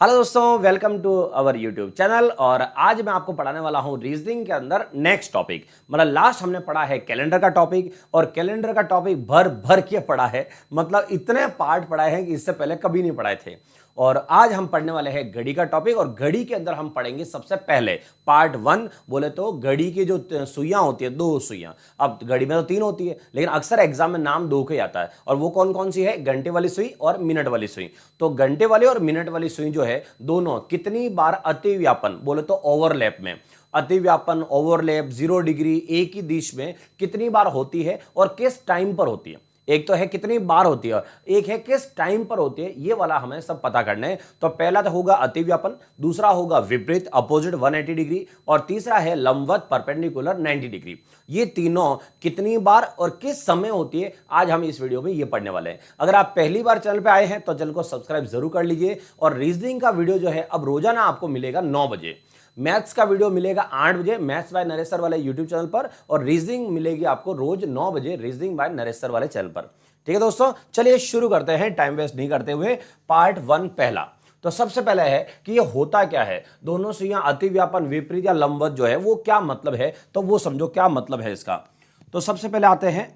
Hello दोस्तों, welcome to our YouTube channel. और आज मैं आपको पढ़ाने वाला हूं रीजनिंग के अंदर नेक्स्ट टॉपिक। मतलब लास्ट हमने पढ़ा है कैलेंडर का टॉपिक, और कैलेंडर का टॉपिक भर भर के पढ़ा है। मतलब इतने पार्ट पढ़ाए हैं कि इससे पहले कभी नहीं पढ़ाए थे। और आज हम पढ़ने वाले हैं घड़ी का टॉपिक, और घड़ी के अंदर हम पढ़ेंगे सबसे पहले पार्ट 1। बोले तो घड़ी की जो सुइयां होती है, दो सुइयां। अब घड़ी में तो 3 होती है, लेकिन अक्सर एग्जाम में नाम 2 के आता है। और वो कौन कौन सी है? घंटे वाली सुई और मिनट वाली सुई। तो घंटे वाली और मिनट वाली सुई जो है दोनों कितनी बार अतिव्यापन, बोले तो ओवरलैप में, अतिव्यापन ओवरलैप 0 डिग्री एक ही दिश में कितनी बार होती है और किस टाइम पर होती है। एक तो है कितनी बार होती है, एक है किस टाइम पर होती है। ये वाला हमें सब पता करना है। तो पहला तो होगा अतिव्यापन, दूसरा होगा विपरीत अपोजिट 180 डिग्री, और तीसरा है लंबवत परपेंडिकुलर 90 डिग्री। ये तीनों कितनी बार और किस समय होती है, आज हम इस वीडियो में ये पढ़ने वाले हैं। अगर आप पहली बार चैनल पे आए हैं तो चैनल को सब्सक्राइब जरूर कर लीजिए। और रीजनिंग का वीडियो जो है अब रोजाना आपको मिलेगा 9 बजे। मैथ्स का वीडियो मिलेगा 8 बजे मैथ्स बाय नरेश सर वाले यूट्यूब चैनल पर, और रीजनिंग मिलेगी आपको रोज 9 बजे रीजनिंग बाय नरेश सर वाले चैनल पर। ठीक है दोस्तों, चलिए शुरू करते हैं टाइम वेस्ट नहीं करते हुए। पार्ट 1 पहला। तो सबसे पहले है कि ये होता क्या है, दोनों सुइयां अतिव्यापन विपरीत या लंबवत जो है वो क्या मतलब है, तो वो समझो क्या मतलब है इसका। तो सबसे पहले आते हैं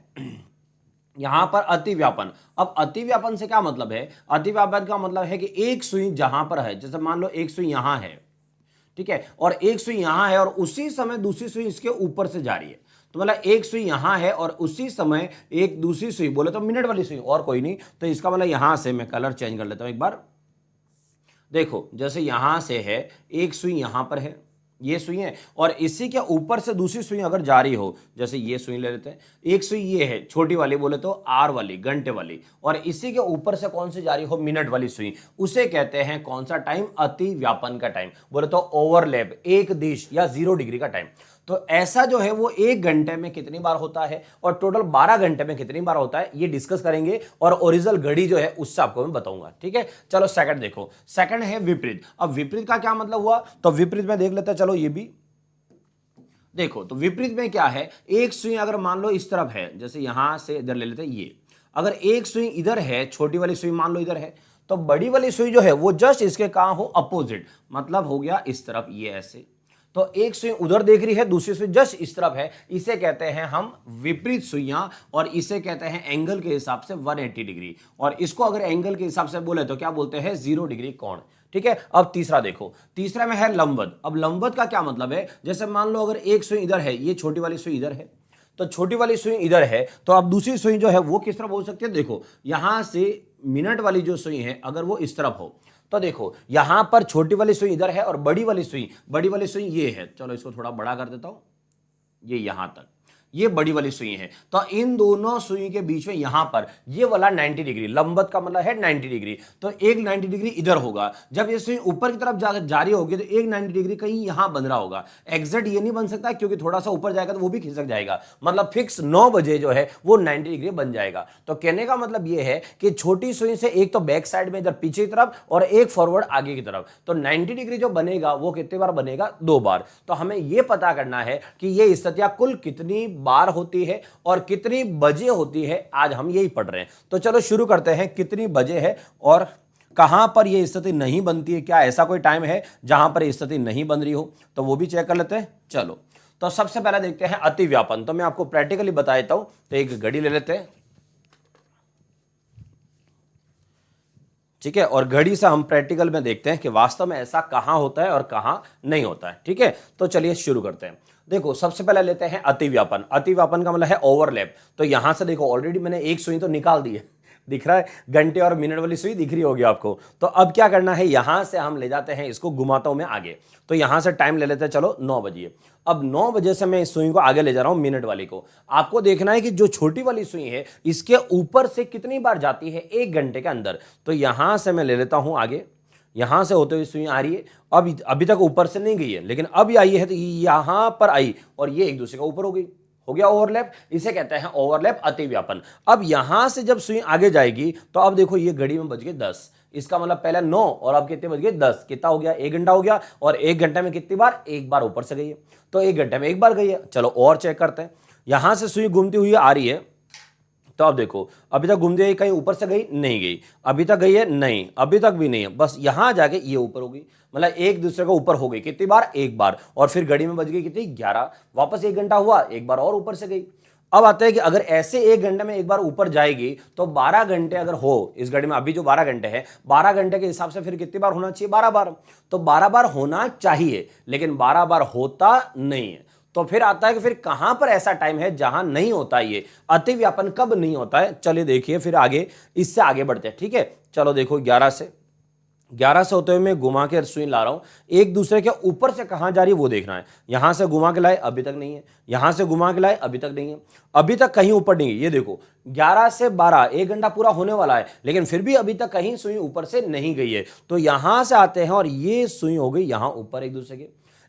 यहां पर अतिव्यापन। अब अतिव्यापन से क्या मतलब है? अतिव्यापन का मतलब है कि एक सुई जहां पर है, जैसे मान लो एक सुई यहां है, ठीक है, और एक सुई यहां है, और उसी समय दूसरी सुई इसके ऊपर से जा रही है। तो मतलब एक सुई यहां है और उसी समय एक दूसरी सुई, बोले तो मिनट वाली सुई, और कोई नहीं। तो इसका मतलब यहां से मैं कलर चेंज कर लेता हूं एक बार। देखो जैसे यहां से है, एक सुई यहां पर है, ये सुई है, और इसी के ऊपर से दूसरी सुई अगर जा रही हो, जैसे ये सुई ले लेते हैं, एक सुई ये है छोटी वाली, बोले तो आर वाली, घंटे वाली, और इसी के ऊपर से कौन सी जा रही हो? मिनट वाली सुई। उसे कहते हैं कौन सा टाइम? अतिव्यापन का टाइम, बोले तो ओवरलैप, एक दिश या 0 डिग्री का टाइम। तो ऐसा जो है वो 1 घंटे में कितनी बार होता है, और टोटल 12 घंटे में कितनी बार होता है, ये डिस्कस करेंगे। और ओरिजिनल घड़ी जो है उससे आपको मैं बताऊंगा। ठीक है, चलो सेकंड देखो। सेकंड है विपरीत। अब विपरीत का क्या मतलब हुआ, तो विपरीत में देख लेते हैं। चलो ये भी देखो। तो विपरीत में क्या है, एक सुई अगर मान लो इस तरफ है, जैसे यहां से इधर ले लेते हैं ये, अगर एक सुई इधर है, छोटी वाली सुई मान लो इधर है, तो बड़ी वाली सुई जो है वो जस्ट इसके कहां हो? अपोजिट, मतलब हो गया इस तरफ, ये ऐसे। तो एक सुई उधर देख रही है, दूसरी सुई जस्ट इस तरफ है, इसे कहते हैं हम विपरीत सुइयां, और इसे कहते हैं एंगल के हिसाब से 180 डिग्री। और इसको अगर एंगल के हिसाब से बोले तो क्या बोलते हैं? 0 डिग्री कोण। ठीक है, अब तीसरा देखो। तीसरा में है लंबवत। अब लंबवत का क्या मतलब है? जैसे मान लो अगर एक सुई इधर है, ये छोटी वाली सुई इधर है, तो छोटी वाली सुई इधर है, तो अब दूसरी सुई जो है वो किस तरफ हो सकती है? देखो यहां से मिनट वाली जो सुई है अगर वो इस तरफ हो, तो देखो यहां पर छोटी वाली सुई इधर है, और बड़ी वाली सुई ये है। चलो इसको थोड़ा बड़ा कर देता हूं, ये यहां तक, ये बड़ी वाली सुई है। तो इन दोनों सुई के बीच में यहां पर ये वाला 90 डिग्री, लंबवत का मतलब है 90 डिग्री। तो एक 90 डिग्री इधर होगा। जब ये सुई ऊपर की तरफ जारी होगी तो एक 90 डिग्री कहीं यहां बन रहा होगा। एग्जैक्ट ये नहीं बन सकता, क्योंकि थोड़ा सा ऊपर जाएगा तो वो भी खिसक जाएगा। मतलब फिक्स 9 बजे जो है वो 90 डिग्री बन जाएगा। तो कहने का मतलब ये है कि छोटी सुई से एक तो बैक साइड में इधर पीछे की तरफ, और एक फॉरवर्ड आगे की तरफ। तो 90 डिग्री जो बनेगा वो कितनी बार बनेगा? 2 बार। तो हमें यह पता करना है कि ये स्थितियां कुल कितनी बार होती है और कितनी बजे होती है। आज हम यही पढ़ रहे हैं। तो चलो शुरू करते हैं। कितनी बजे है और कहां पर यह स्थिति नहीं बनती है? क्या ऐसा कोई टाइम है जहां पर स्थिति नहीं बन रही हो? तो वो भी चेक कर लेते हैं। चलो, तो सबसे पहले देखते हैं अतिव्यापन। तो मैं आपको प्रैक्टिकली बता देता हूं। तो एक घड़ी ले लेते हैं, ठीक है, और घड़ी से हम प्रैक्टिकल में देखते हैं कि वास्तव में ऐसा कहां होता है और कहां नहीं होता है। ठीक है, तो चलिए शुरू करते हैं। देखो सबसे पहले लेते हैं अतिव्यापन। अतिव्यापन का मतलब है ओवरलैप। तो यहां से देखो ऑलरेडी मैंने एक सुई तो निकाल दी है, दिख रहा है, घंटे और मिनट वाली सुई दिख रही होगी आपको। तो अब क्या करना है, यहां से हम ले जाते हैं इसको, घुमाता हूं मैं आगे। तो यहां से टाइम ले लेते हैं, चलो 9 बजे। अब 9 बजे से मैं इस सुई को आगे ले जा रहा हूं, मिनट वाली को। आपको देखना है कि जो छोटी वाली सुई है इसके ऊपर से कितनी बार जाती है 1 घंटे के अंदर। तो यहां से मैं ले लेता हूं आगे, यहां से होते हुए सुई आ रही है। अब अभी तक ऊपर से नहीं गई है, लेकिन अब ये आई है, तो यहां पर आई और ये एक दूसरे का ऊपर हो गई, हो गया ओवरलैप। इसे कहते हैं ओवरलैप, अतिव्यापन। अब यहां से जब सुई आगे जाएगी तो अब देखो ये घड़ी में बज गए 10। इसका मतलब पहले 9 और अब कितने बज गए? 10। कितना हो गया? 1 घंटा हो गया। और 1 घंटे में कितनी बार? एक बार ऊपर से गई है, तो 1 घंटे में एक बार गई है। चलो और चेक करते हैं। यहां से सुई घूमती हुई आ रही है, तो अब देखो, अभी तक घूमती हुई कहीं ऊपर से गई, नहीं गई, अभी तक गई है, नहीं, अभी तक भी नहीं है, बस यहां जाके ये ऊपर हो गई, मतलब एक दूसरे के ऊपर हो गई। कितनी बार? एक बार। और फिर घड़ी में बज गई कितनी? 11। वापस 1 घंटा हुआ, एक बार और ऊपर से गई। अब आता है कि अगर ऐसे 1 घंटे में एक बार ऊपर जाएगी तो 12 घंटे अगर हो इस घड़ी में, अभी जो 12 घंटे है, 12 घंटे के हिसाब से फिर कितनी बार होना चाहिए? 12 बार। तो 12 बार होना चाहिए, लेकिन 12 बार होता नहीं है। तो फिर आता है कि फिर कहां पर ऐसा टाइम है जहां नहीं होता ये अतिव्यापन, कब नहीं होता है? चलिए देखिए फिर आगे, इससे आगे बढ़ते हैं। ठीक है, चलो देखो 11 से होते हुए मैं घुमा के सुई ला रहा हूं, एक दूसरे के ऊपर से कहां जा रही है वो देखना है। यहां से घुमा के लाए, अभी तक नहीं है, यहां से घुमा के लाए, अभी तक नहीं है, अभी तक कहीं ऊपर नहीं है। ये देखो 11 से 12, 1 घंटा पूरा होने वाला है, लेकिन फिर भी अभी तक कहीं सुई ऊपर से नहीं गई है। तो यहां से आते हैं और ये सुई हो गई यहां ऊपर,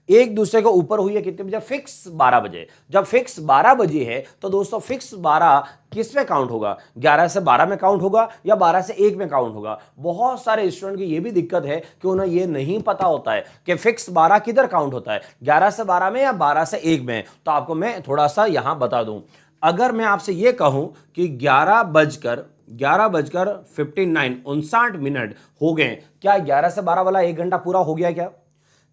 एक दूसरे के ऊपर हुई है कितने बजे? फिक्स 12 बजे। जब फिक्स 12 बजे है तो दोस्तों फिक्स 12 किस में काउंट होगा? 11 से 12 में काउंट होगा या 12 से 1 में काउंट होगा? बहुत सारे स्टूडेंट की ये भी दिक्कत है कि उन्हें ये नहीं पता होता है कि फिक्स 12 किधर काउंट होता है, 11 से 12 में या 12 से 1 में। तो आपको मैं थोड़ा सा यहां बता दूं, अगर मैं आपसे ये कहूं कि 11:59 हो गए, क्या 11 से 12 वाला 1 घंटा पूरा हो गया? क्या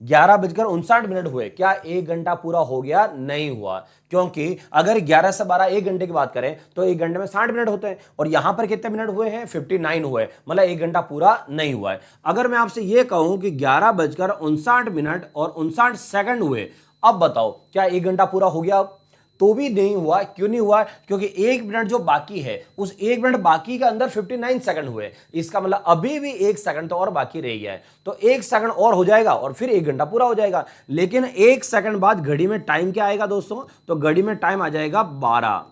11:59 हुए? क्या 1 घंटा पूरा हो गया? नहीं हुआ, क्योंकि अगर 11 से 12 1 घंटे की बात करें तो 1 घंटे में 60 मिनट होते हैं, और यहां पर कितने मिनट हुए हैं? 59 हुए, मतलब 1 घंटा पूरा नहीं हुआ है। अगर मैं आपसे यह कहूं कि 11:59 और 59 हुए, अब बताओ क्या 1 घंटा पूरा हो गया? अब तो भी नहीं हुआ। क्यों नहीं हुआ? क्योंकि 1 मिनट जो बाकी है, उस 1 मिनट बाकी के अंदर 59 सेकंड हुए। इसका मतलब अभी भी 1 सेकंड तो और बाकी रह गया है, तो 1 सेकंड और हो जाएगा और फिर 1 घंटा पूरा हो जाएगा। लेकिन 1 सेकंड बाद घड़ी में टाइम क्या आएगा दोस्तों? तो घड़ी में टाइम आ जाएगा 12।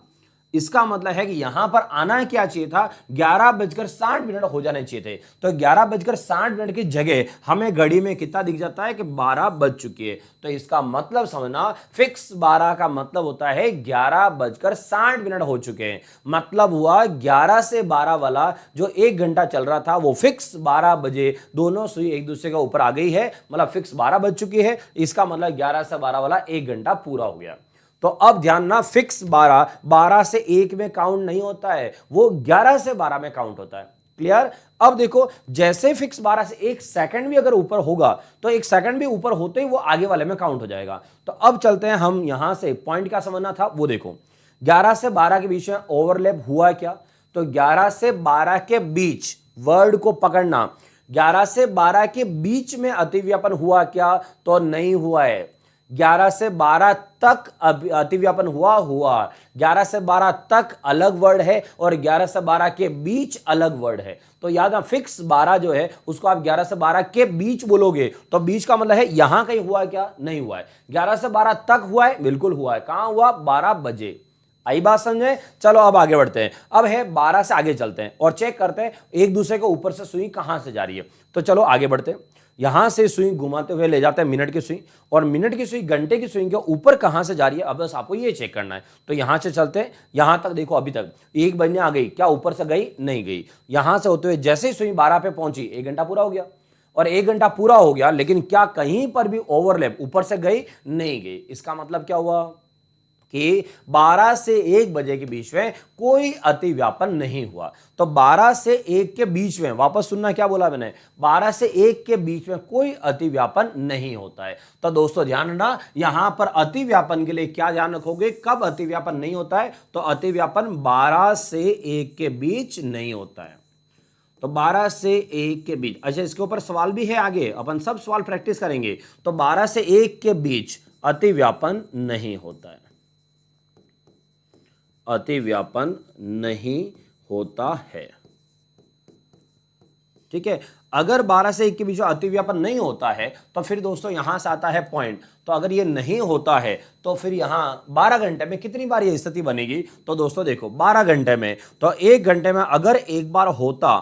इसका मतलब है कि यहां पर आना क्या चाहिए था? 11:60 हो जाने चाहिए थे। तो 11:60 की जगह हमें घड़ी में कितना दिख जाता है कि 12 बज चुकी है। तो इसका मतलब समझना, फिक्स 12 का मतलब होता है 11:60 हो चुके हैं। मतलब हुआ 11 से 12 वाला जो 1 घंटा चल रहा था वो फिक्स 12 बजे दोनों सुई एक दूसरे के ऊपर आ गई है, मतलब फिक्स 12 बज चुकी है। इसका मतलब 11 से 12 वाला 1 घंटा पूरा हो गया। तो अब ध्यान ना, फिक्स 12 से 1 में काउंट नहीं होता है, वो 11 से 12 में काउंट होता है। क्लियर? अब देखो, जैसे फिक्स 12 से 1 सेकंड भी अगर ऊपर होगा तो 1 सेकंड भी ऊपर होते ही वो आगे वाले में काउंट हो जाएगा। तो अब चलते हैं हम, यहां से पॉइंट क्या समझना था वो देखो, 11 से 12 के बीच में ओवरलैप हुआ क्या? तो 11 से 12 के बीच, वर्ड को पकड़ना, 11 से 12 के बीच में अतिव्यापन हुआ क्या? तो नहीं हुआ है। 11 से 12 तक अतिव्यापन हुआ 11 से 12 तक अलग वर्ड है और 11 से 12 के बीच अलग वर्ड है। तो याद है, फिक्स 12 जो है उसको आप 11 से 12 के बीच बोलोगे, तो बीच का मतलब है यहां कहीं हुआ क्या? नहीं हुआ है। 11 से 12 तक हुआ है, बिल्कुल हुआ है। कहां हुआ? 12 बजे। आई बात समझे? चलो अब आगे बढ़ते हैं। अब है 12 से आगे चलते हैं और चेक करते हैं एक दूसरे के ऊपर से सुई कहां से जा रही है। तो चलो आगे बढ़ते हैं। यहां से सुई घुमाते हुए ले जाते हैं मिनट की सुई, और मिनट की सुई घंटे की सुई के ऊपर कहां से जा रही है, अब बस आपको ये चेक करना है। तो यहां से चलते हैं, यहां तक देखो, अभी तक 1 बजने आ गई, क्या ऊपर से गई? नहीं गई। यहां से होते हुए जैसे ही सुई 12 पे पहुंची, 1 घंटा पूरा हो गया, और 1 घंटा पूरा हो गया, लेकिन क्या कहीं पर भी ओवरलैप ऊपर से गई? नहीं गई। इसका मतलब क्या हुआ कि 12 से 1 बजे के बीच में कोई अतिव्यापन नहीं हुआ। तो 12 से 1 के बीच में, वापस सुनना क्या बोला मैंने, 12 से 1 के बीच में कोई अतिव्यापन नहीं होता है। तो दोस्तों ध्यान रखना, यहां पर अतिव्यापन के लिए क्या ध्यान रखोगे, कब अतिव्यापन नहीं होता है? तो अतिव्यापन 12 से 1 के बीच नहीं होता है। तो 12 से 1 के बीच, अच्छा इसके ऊपर सवाल भी है आगे, अपन सब सवाल प्रैक्टिस करेंगे। तो 12 से 1 के बीच अतिव्यापन नहीं होता है, अतिव्यापन नहीं होता है। ठीक है, अगर 12 से 1 के बीच में अतिव्यापन नहीं होता है तो फिर दोस्तों यहां से आता है पॉइंट। तो अगर ये नहीं होता है तो फिर यहां 12 घंटे में कितनी बार ये स्थिति बनेगी? तो दोस्तों देखो, 12 घंटे में, तो 1 घंटे में अगर एक बार होता,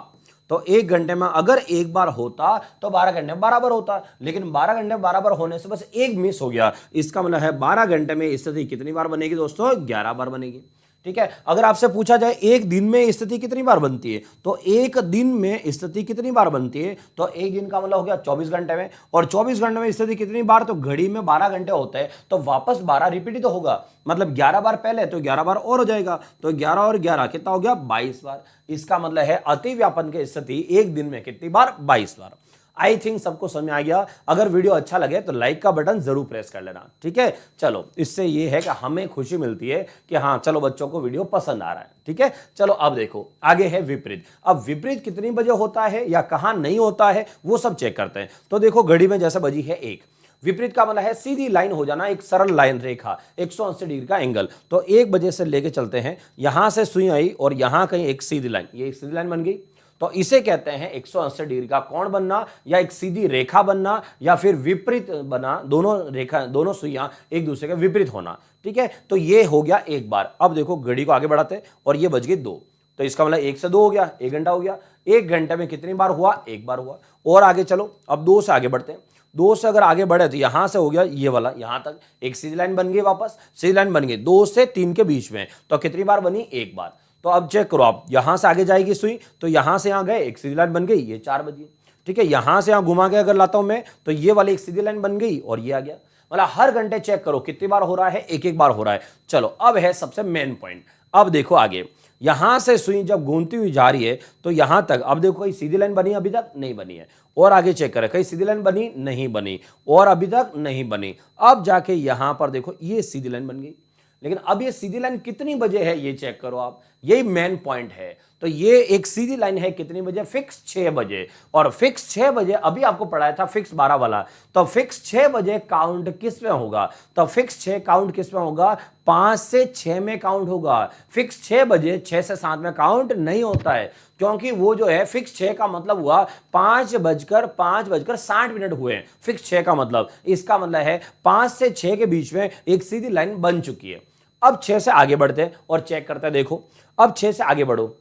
तो 1 घंटे में अगर एक बार होता तो 12 घंटे में बराबर होता, लेकिन 12 घंटे में बराबर होने से बस एक मिस हो गया। इसका मतलब है 12 घंटे में स्थिति कितनी बार बनेगी दोस्तों? 11 बार बनेगी। ठीक है। अगर आपसे पूछा जाए एक दिन में स्थिति कितनी बार बनती है, तो एक दिन में स्थिति कितनी बार बनती है, तो एक दिन का मतलब हो गया 24 घंटे में, और 24 घंटे में स्थिति कितनी बार, तो घड़ी में 12 घंटे होते हैं, तो वापस 12 रिपीट ही तो होगा, मतलब 11 बार पहले तो 11 बार और हो जाएगा, तो 11 और 11 कितना हो गया 22 बार। इसका मतलब है अतिव्यापन की स्थिति एक दिन में कितनी बार, 22 बार। आई थिंक सबको समझ में आ गया। अगर वीडियो अच्छा लगे तो लाइक का बटन जरूर प्रेस कर लेना, ठीक है। चलो, इससे ये है कि हमें खुशी मिलती है कि हाँ चलो बच्चों को वीडियो पसंद आ रहा है, ठीक है। चलो अब देखो आगे है विपरीत। अब विपरीत कितनी बजे होता है या कहां नहीं होता है वो सब चेक करते हैं। तो देखो घड़ी में जैसे बजी है 1, विपरीत का मतलब है सीधी लाइन हो जाना, एक सरल लाइन रेखा 180 डिग्री का एंगल। तो 1 बजे से लेके चलते हैं, यहां से सुई आई और यहां कहीं एक सीधी लाइन, ये एक सीधी लाइन बन गई, तो इसे कहते हैं 180 डिग्री का कोण बनना, या एक सीधी रेखा बनना, या फिर विपरीत बना, दोनों रेखा दोनों सुइयां एक दूसरे के विपरीत होना, ठीक है। तो ये हो गया एक बार। अब देखो घड़ी को आगे बढ़ाते हैं और ये बज गई 2, तो इसका मतलब 1 से 2 हो गया, 1 घंटा हो गया। 1 घंटे में कितनी बार हुआ, 1 बार हुआ। और आगे चलो, अब 2 से आगे बढ़ते हैं। 2 से अगर आगे बढ़े तो यहां से हो गया ये वाला, यहां तक एक सीधी लाइन बन गई, वापस सीधी लाइन बन गई 2 से 3 के बीच में, तो कितनी बार बनी, 1 बार। तो अब चेक करो, आप यहां से आगे जाएगी सुई, तो यहां से यहां गए एक सीधी लाइन बन गई, ये 4 बजी, ठीक है। यहां से यहां घुमा के अगर लाता हूं मैं, तो ये वाली एक सीधी लाइन बन गई और ये आ गया। मतलब हर घंटे चेक करो कितनी बार हो रहा है, एक एक बार हो रहा है। चलो अब है सबसे मेन पॉइंट। अब देखो आगे, यहां से सुई जब घूमती हुई जा रही है तो यहां तक, अब देखो कहीं सीधी लाइन बनी, अभी तक नहीं बनी है। और आगे चेक करें, कहीं सीधी लाइन बनी, नहीं बनी, और अभी तक नहीं बनी। अब जाके यहां पर देखो ये सीधी लाइन बन गई, लेकिन अब ये सीधी लाइन कितनी बजे है ये चेक करो आप, यही मेन पॉइंट है। तो ये एक सीधी लाइन है कितनी बजे, फिक्स 6 बजे, और फिक्स 6 बजे अभी आपको पढ़ाया था फिक्स 12 वाला, तो फिक्स 6 बजे काउंट किस में होगा, तो फिक्स 6 काउंट किस में होगा, 5 से 6 में काउंट होगा। फिक्स 6 बजे 6 से 7 में काउंट नहीं होता है, क्योंकि वो जो है फिक्स 6 का मतलब हुआ 5:60 हुए, फिक्स 6 का मतलब, इसका मतलब है 5 से 6 के बीच में एक सीधी लाइन बन चुकी है। अब 6 से आगे बढ़ते हैं और चेक करते हैं। देखो अब 6 से आगे बढ़ो,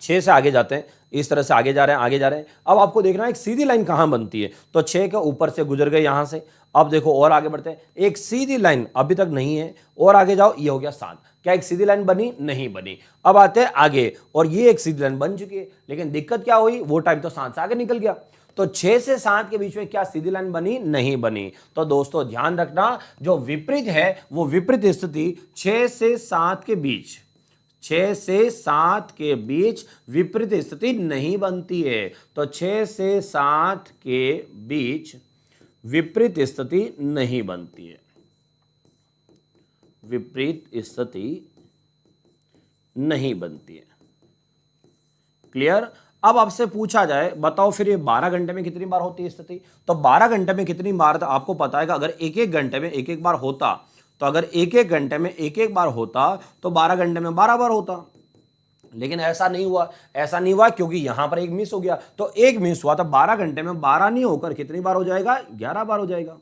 6 से आगे जाते हैं, इस तरह से आगे जा रहे हैं, आगे जा रहे हैं। अब आपको देखना है एक सीधी लाइन कहां बनती है, तो 6 के ऊपर से गुजर गए यहां से। अब देखो और आगे बढ़ते हैं, एक सीधी लाइन अभी तक नहीं है, और आगे जाओ, ये हो गया 7। क्या एक सीधी लाइन बनी, नहीं बनी। अब आते हैं आगे, और ये एक सीधी लाइन बन चुकी है, लेकिन दिक्कत क्या हुई, वो टाइम तो 7 से आगे निकल गया, तो 6 से 7 के बीच में क्या सीधी लाइन बनी, नहीं बनी। तो दोस्तों ध्यान रखना, जो विपरीत है वो विपरीत स्थिति 6 से 7 के बीच, 6 से 7 के बीच विपरीत स्थिति नहीं बनती है। तो 6 से 7 के बीच विपरीत स्थिति नहीं बनती है, विपरीत स्थिति नहीं बनती है। क्लियर। अब आपसे पूछा जाए बताओ फिर ये 12 घंटे में कितनी बार होती है स्थिति, तो 12 घंटे में कितनी बार, तो आपको पता है कि अगर एक एक घंटे में एक एक बार होता, तो अगर एक एक घंटे में एक एक बार होता तो 12 घंटे में 12 बार होता, लेकिन ऐसा नहीं हुआ। ऐसा नहीं हुआ क्योंकि यहां पर एक मिस हो गया, तो एक मिस हुआ तो 12 घंटे में 12 नहीं होकर कितनी बार हो जाएगा, 11 बार हो जाएगा।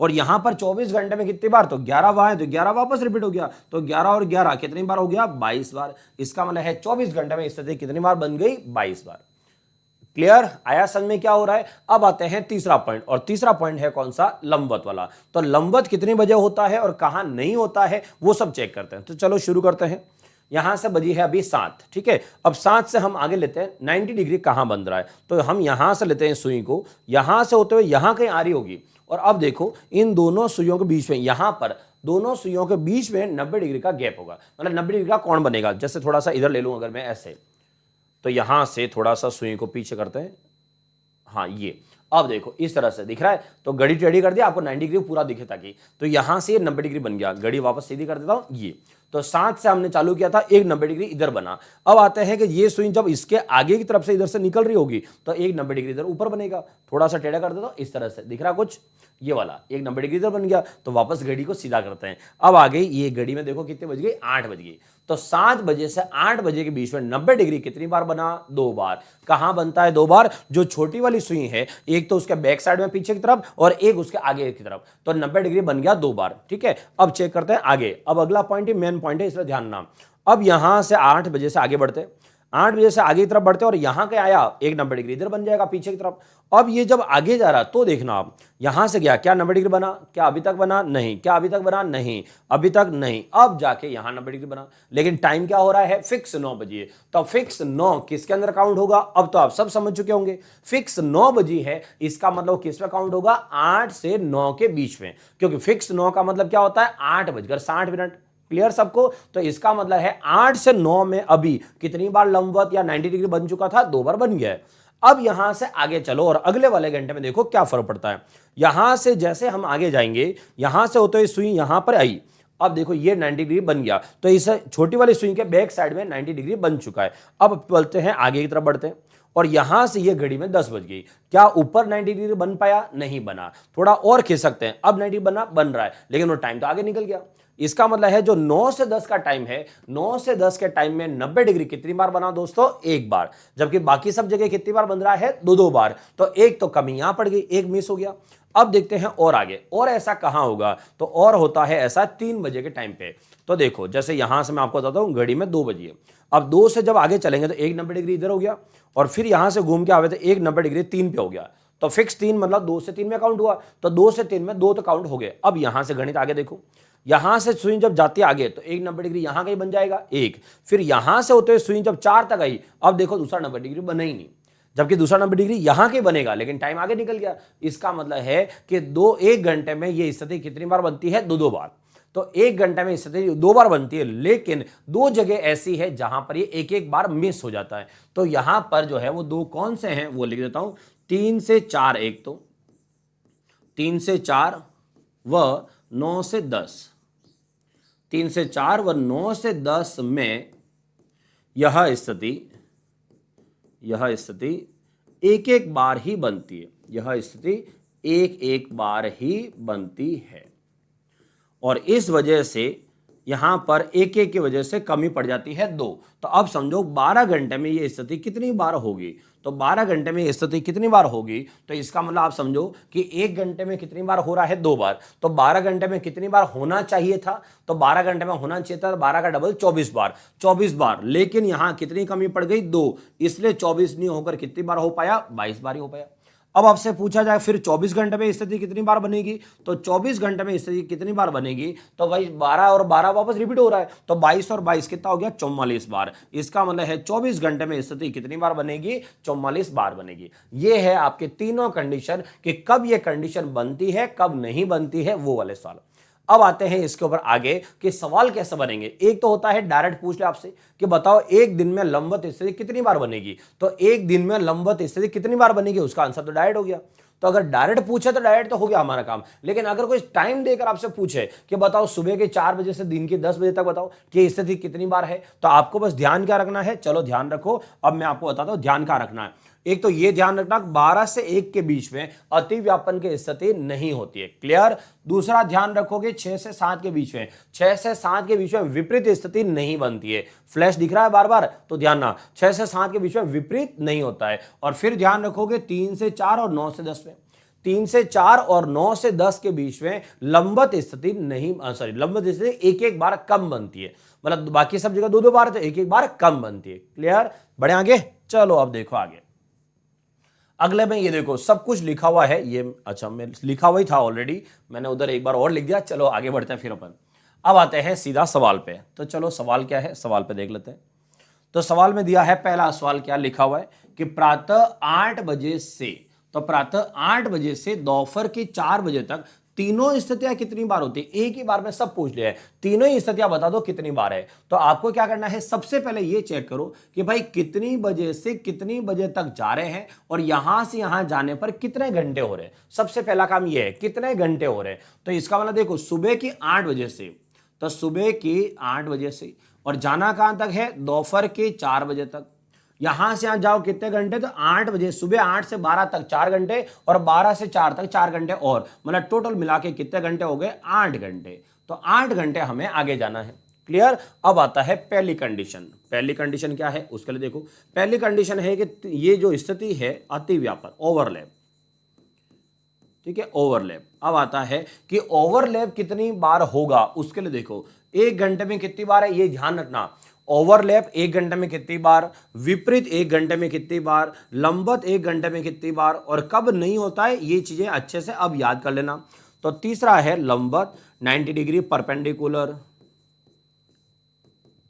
और यहां पर 24 घंटे में कितनी बार, तो 11 बार है, तो 11 वापस रिपीट हो गया, तो 11 और 11 कितनी बार हो गया, 22 बार। इसका मतलब है 24 घंटे में स्थिति कितनी बार बन गई, 22 बार। क्लियर। आया समझ में क्या हो रहा है। अब आते हैं तीसरा पॉइंट, और तीसरा पॉइंट है कौन सा, लंबवत वाला। तो लंबवत कितनी बजे होता है और कहां नहीं होता है वो सब चेक करते हैं। तो चलो शुरू करते हैं। यहां से बजी है अभी 7, ठीक है। अब 7 से हम आगे लेते हैं 90 डिग्री कहां बन रहा है, तो हम यहां से लेते हैं सुई को, यहां से होते हुए यहां कहीं आ रही होगी, और अब देखो इन दोनों सुइयों के बीच में, यहां पर दोनों सुइयों के बीच में 90 डिग्री का गैप होगा, मतलब 90 डिग्री का कोण बनेगा। जैसे थोड़ा सा इधर ले लूं अगर मैं ऐसे, तो यहां से थोड़ा सा सुई को पीछे करते हैं, हाँ ये, अब देखो इस तरह से दिख रहा है, तो घड़ी टेढ़ी कर दिया, आपको 90 डिग्री पूरा दिखे ताकि, तो यहां से 90 डिग्री बन गया। घड़ी वापस सीधी कर देता हूं, ये तो 7 से हमने चालू किया था, एक 90 डिग्री इधर बना। अब आते हैं कि ये सुई जब इसके आगे की तरफ से इधर से निकल रही होगी तो एक 90 डिग्री इधर ऊपर बनेगा। थोड़ा सा टेढ़ा कर देता हूं, इस तरह से दिख रहा कुछ, ये वाला एक 90 डिग्री इधर बन गया। तो वापस घड़ी को सीधा करते हैं। अब आ गई ये घड़ी में, देखो कितने बज गई, 8 बज गई। तो 7 बजे से 8 बजे के बीच में 90 डिग्री कितनी बार बना, 2 बार। कहां बनता है 2 बार, जो छोटी वाली सुई है, एक तो उसके बैक साइड में पीछे की तरफ और एक उसके आगे की तरफ, तो 90 डिग्री बन गया 2 बार, ठीक है। अब चेक करते हैं आगे। अब अगला पॉइंट ही मेन पॉइंट है, इसलिए ध्यान ना। अब यहां से 8 बजे से आगे बढ़ते हैं। 8 बजे से आगे की तरफ बढ़ते हैं और यहां क्या आया, एक 90 डिग्री इधर बन जाएगा पीछे की तरफ। अब ये जब आगे जा रहा तो देखना आप, यहां से गया, क्या 90 डिग्री बना, क्या अभी तक बना, नहीं, क्या अभी तक बना, नहीं, अभी तक नहीं, अब जाके यहां 90 डिग्री बना। लेकिन टाइम क्या हो रहा है, फिक्स 9 बजे। तो फिक्स 9 किसके अंदर काउंट होगा, अब तो आप सब समझ चुके होंगे। फिक्स 9 बजे है, इसका मतलब किस में काउंट होगा, 8 से 9 के बीच में, क्योंकि फिक्स 9 का मतलब क्या होता है, 8:60। क्लियर सबको। तो इसका मतलब है 8 से 9 में अभी कितनी बार लंबवत या 90 डिग्री बन चुका था, 2 बार बन गया है। अब यहां से आगे चलो और अगले वाले घंटे में देखो क्या फर्क पड़ता है। यहां से जैसे हम आगे जाएंगे, यहां से होते हुए सुई यहां पर आई, अब देखो ये 90 डिग्री बन गया, तो इस छोटी वाली सुई के बैक साइड में 90 डिग्री बन चुका है। अब बोलते हैं आगे की तरफ बढ़ते हैं और यहां से ये घड़ी में 10 बज गई, क्या ऊपर 90 डिग्री बन पाया, नहीं बना, थोड़ा और खींच सकते हैं, अब 90 बना, बन रहा है, लेकिन वो टाइम तो आगे निकल गया। इसका मतलब है जो 9 से 10 का टाइम है, 9 से 10 के टाइम में 90 डिग्री कितनी बार बना दोस्तों, एक बार, जबकि बाकी सब जगह कितनी बार बन रहा है, 2-2 बार। तो एक तो कमी यहां पड़ गई, एक मिस हो गया। अब देखते हैं और आगे, और ऐसा कहां होगा, तो और होता है ऐसा 3 बजे के टाइम पे। तो देखो जैसे यहां से मैं आपको बताता हूं, घड़ी में 2 बजे, अब 2 से जब आगे चलेंगे तो एक 90 डिग्री इधर हो गया और फिर यहां से घूम के आवे तो एक 90 डिग्री 3 पे हो गया। तो फिक्स 3 मतलब 2 से 3 में काउंट हुआ, तो 2 से 3 में 2 तो काउंट हो गए। अब यहां से गणित आगे देखो, यहां से सुई जब जाती है आगे तो एक 90 डिग्री यहां का ही बन जाएगा एक, फिर यहां से होते हुए सुई जब 4 तक आई, अब देखो दूसरा 90 डिग्री बना ही नहीं, जबकि दूसरा 90 डिग्री यहां के बनेगा, लेकिन टाइम आगे निकल गया। इसका मतलब है कि 1 घंटे में ये स्थिति कितनी बार बनती है, 2-2 बार। तो 1 घंटे में स्थिति 2 बार बनती है, लेकिन 2 जगह ऐसी है जहां पर ये एक बार मिस हो जाता है। तो यहां पर जो है वो 2 कौन से हैं वो लिख देता हूं, 3 से 4, एक तो 3 से 4 व 9 से 10, 3 से 4 व 9 से 10 में यह स्थिति एक एक बार ही बनती है, यह स्थिति एक एक बार ही बनती है और इस वजह से यहां पर एक एक की वजह से कमी पड़ जाती है 2। तो अब समझो 12 घंटे में ये स्थिति कितनी बार होगी, तो 12 घंटे में ये स्थिति कितनी बार होगी, तो इसका मतलब आप समझो कि 1 घंटे में कितनी बार हो रहा है, 2 बार। तो 12 घंटे में कितनी बार होना चाहिए था, तो 12 घंटे में होना चाहिए था 12 का डबल 24 बार, 24 बार, लेकिन यहां कितनी कमी पड़ गई, 2, इसलिए 24 नहीं होकर कितनी बार हो पाया, 22 बार ही हो पाया। अब आपसे पूछा जाए फिर 24 घंटे में स्थिति कितनी बार बनेगी, तो 24 घंटे में स्थिति कितनी बार बनेगी, तो भाई 12 और 12 वापस रिपीट हो रहा है, तो 22 और 22 कितना हो गया, 44 बार। इसका मतलब है 24 घंटे में स्थिति कितनी बार बनेगी, 44 बार बनेगी। ये है आपके तीनों कंडीशन कि कब ये कंडीशन बनती है कब नहीं बनती है, वो वाले सवाल। अब आते हैं इसके ऊपर आगे कि सवाल कैसे बनेंगे। एक तो होता है डायरेक्ट पूछ ले आपसे कि बताओ एक दिन में लंबवत स्थिति कितनी बार बनेगी, तो एक दिन में लंबवत स्थिति कितनी बार बनेगी, उसका आंसर तो डायरेक्ट हो गया। तो अगर डायरेक्ट पूछे तो डायरेक्ट तो हो गया हमारा काम, लेकिन अगर कोई टाइम देकर आपसे पूछे कि बताओ सुबह के 4 बजे से दिन के 10 बजे तक बताओ कि स्थिति कितनी बार है, तो आपको बस ध्यान क्या रखना है, चलो ध्यान रखो। अब मैं आपको बताता हूं ध्यान क्या रखना है। एक तो ये ध्यान रखना 12 से 1 के बीच में अति व्यापन की स्थिति नहीं होती है, क्लियर। दूसरा ध्यान रखोगे 6 से 7 के बीच में, 6 से 7 के बीच में विपरीत स्थिति नहीं बनती है। फ्लैश दिख रहा है बार बार, तो ध्यान ना, 6 से 7 के बीच में विपरीत नहीं होता है। और फिर ध्यान रखोगे 3 से 4 और 9 से 10 में, 3 से 4 और 9 से 10 के बीच में लंबवत स्थिति नहीं, लंबवत स्थिति एक एक बार कम बनती है, मतलब बाकी सब जगह 2-2 बार तो एक एक बार कम बनती है, क्लियर। बढ़े आगे, चलो अब देखो आगे। अगले में ये देखो सब कुछ लिखा हुआ है, ये अच्छा मैं लिखा हुआ ही था ऑलरेडी, मैंने उधर एक बार और लिख दिया। चलो आगे बढ़ते हैं फिर अपन। अब आते हैं सीधा सवाल पे, तो चलो सवाल क्या है, सवाल पे देख लेते हैं। तो सवाल में दिया है, पहला सवाल क्या लिखा हुआ है कि प्रातः 8 बजे से, तो प्रातः 8 बजे से दोपहर के 4 बजे तक तीनों स्थितियां कितनी बार होती है, एक ही बार में सब पूछ लिया है, तीनों ही स्थितियां बता दो कितनी बार है। तो आपको क्या करना है, सबसे पहले ये चेक करो कि भाई कितनी बजे से कितनी बजे तक जा रहे हैं और यहां से यहां जाने पर कितने घंटे हो रहे हैं। सबसे पहला काम ये है कितने घंटे हो रहे हैं। तो इसका मतलब देखो सुबह की 8 बजे से, तो सुबह की 8 बजे से और जाना कहां तक है, दोपहर के 4 बजे तक। यहां से यहां जाओ कितने घंटे, तो 8 बजे, सुबह 8 से 12 तक 4 घंटे और 12 से 4 तक 4 घंटे और, मतलब टोटल मिला के कितने घंटे हो गए, 8 घंटे। तो 8 घंटे हमें आगे जाना है, क्लियर। अब आता है पहली कंडीशन। पहली कंडीशन क्या है उसके लिए देखो, पहली कंडीशन है कि ये जो स्थिति है अति व्यापक, ओवरलैप, ठीक है, ओवरलैप। अब आता है कि ओवरलैप कितनी बार होगा, उसके लिए देखो 1 घंटे में कितनी बार है, ये ध्यान रखना। ओवरलैप 1 घंटे में कितनी बार, विपरीत 1 घंटे में कितनी बार, लंबवत 1 घंटे में कितनी बार, और कब नहीं होता है, ये चीजें अच्छे से अब याद कर लेना। तो तीसरा है लंबवत 90 डिग्री परपेंडिकुलर,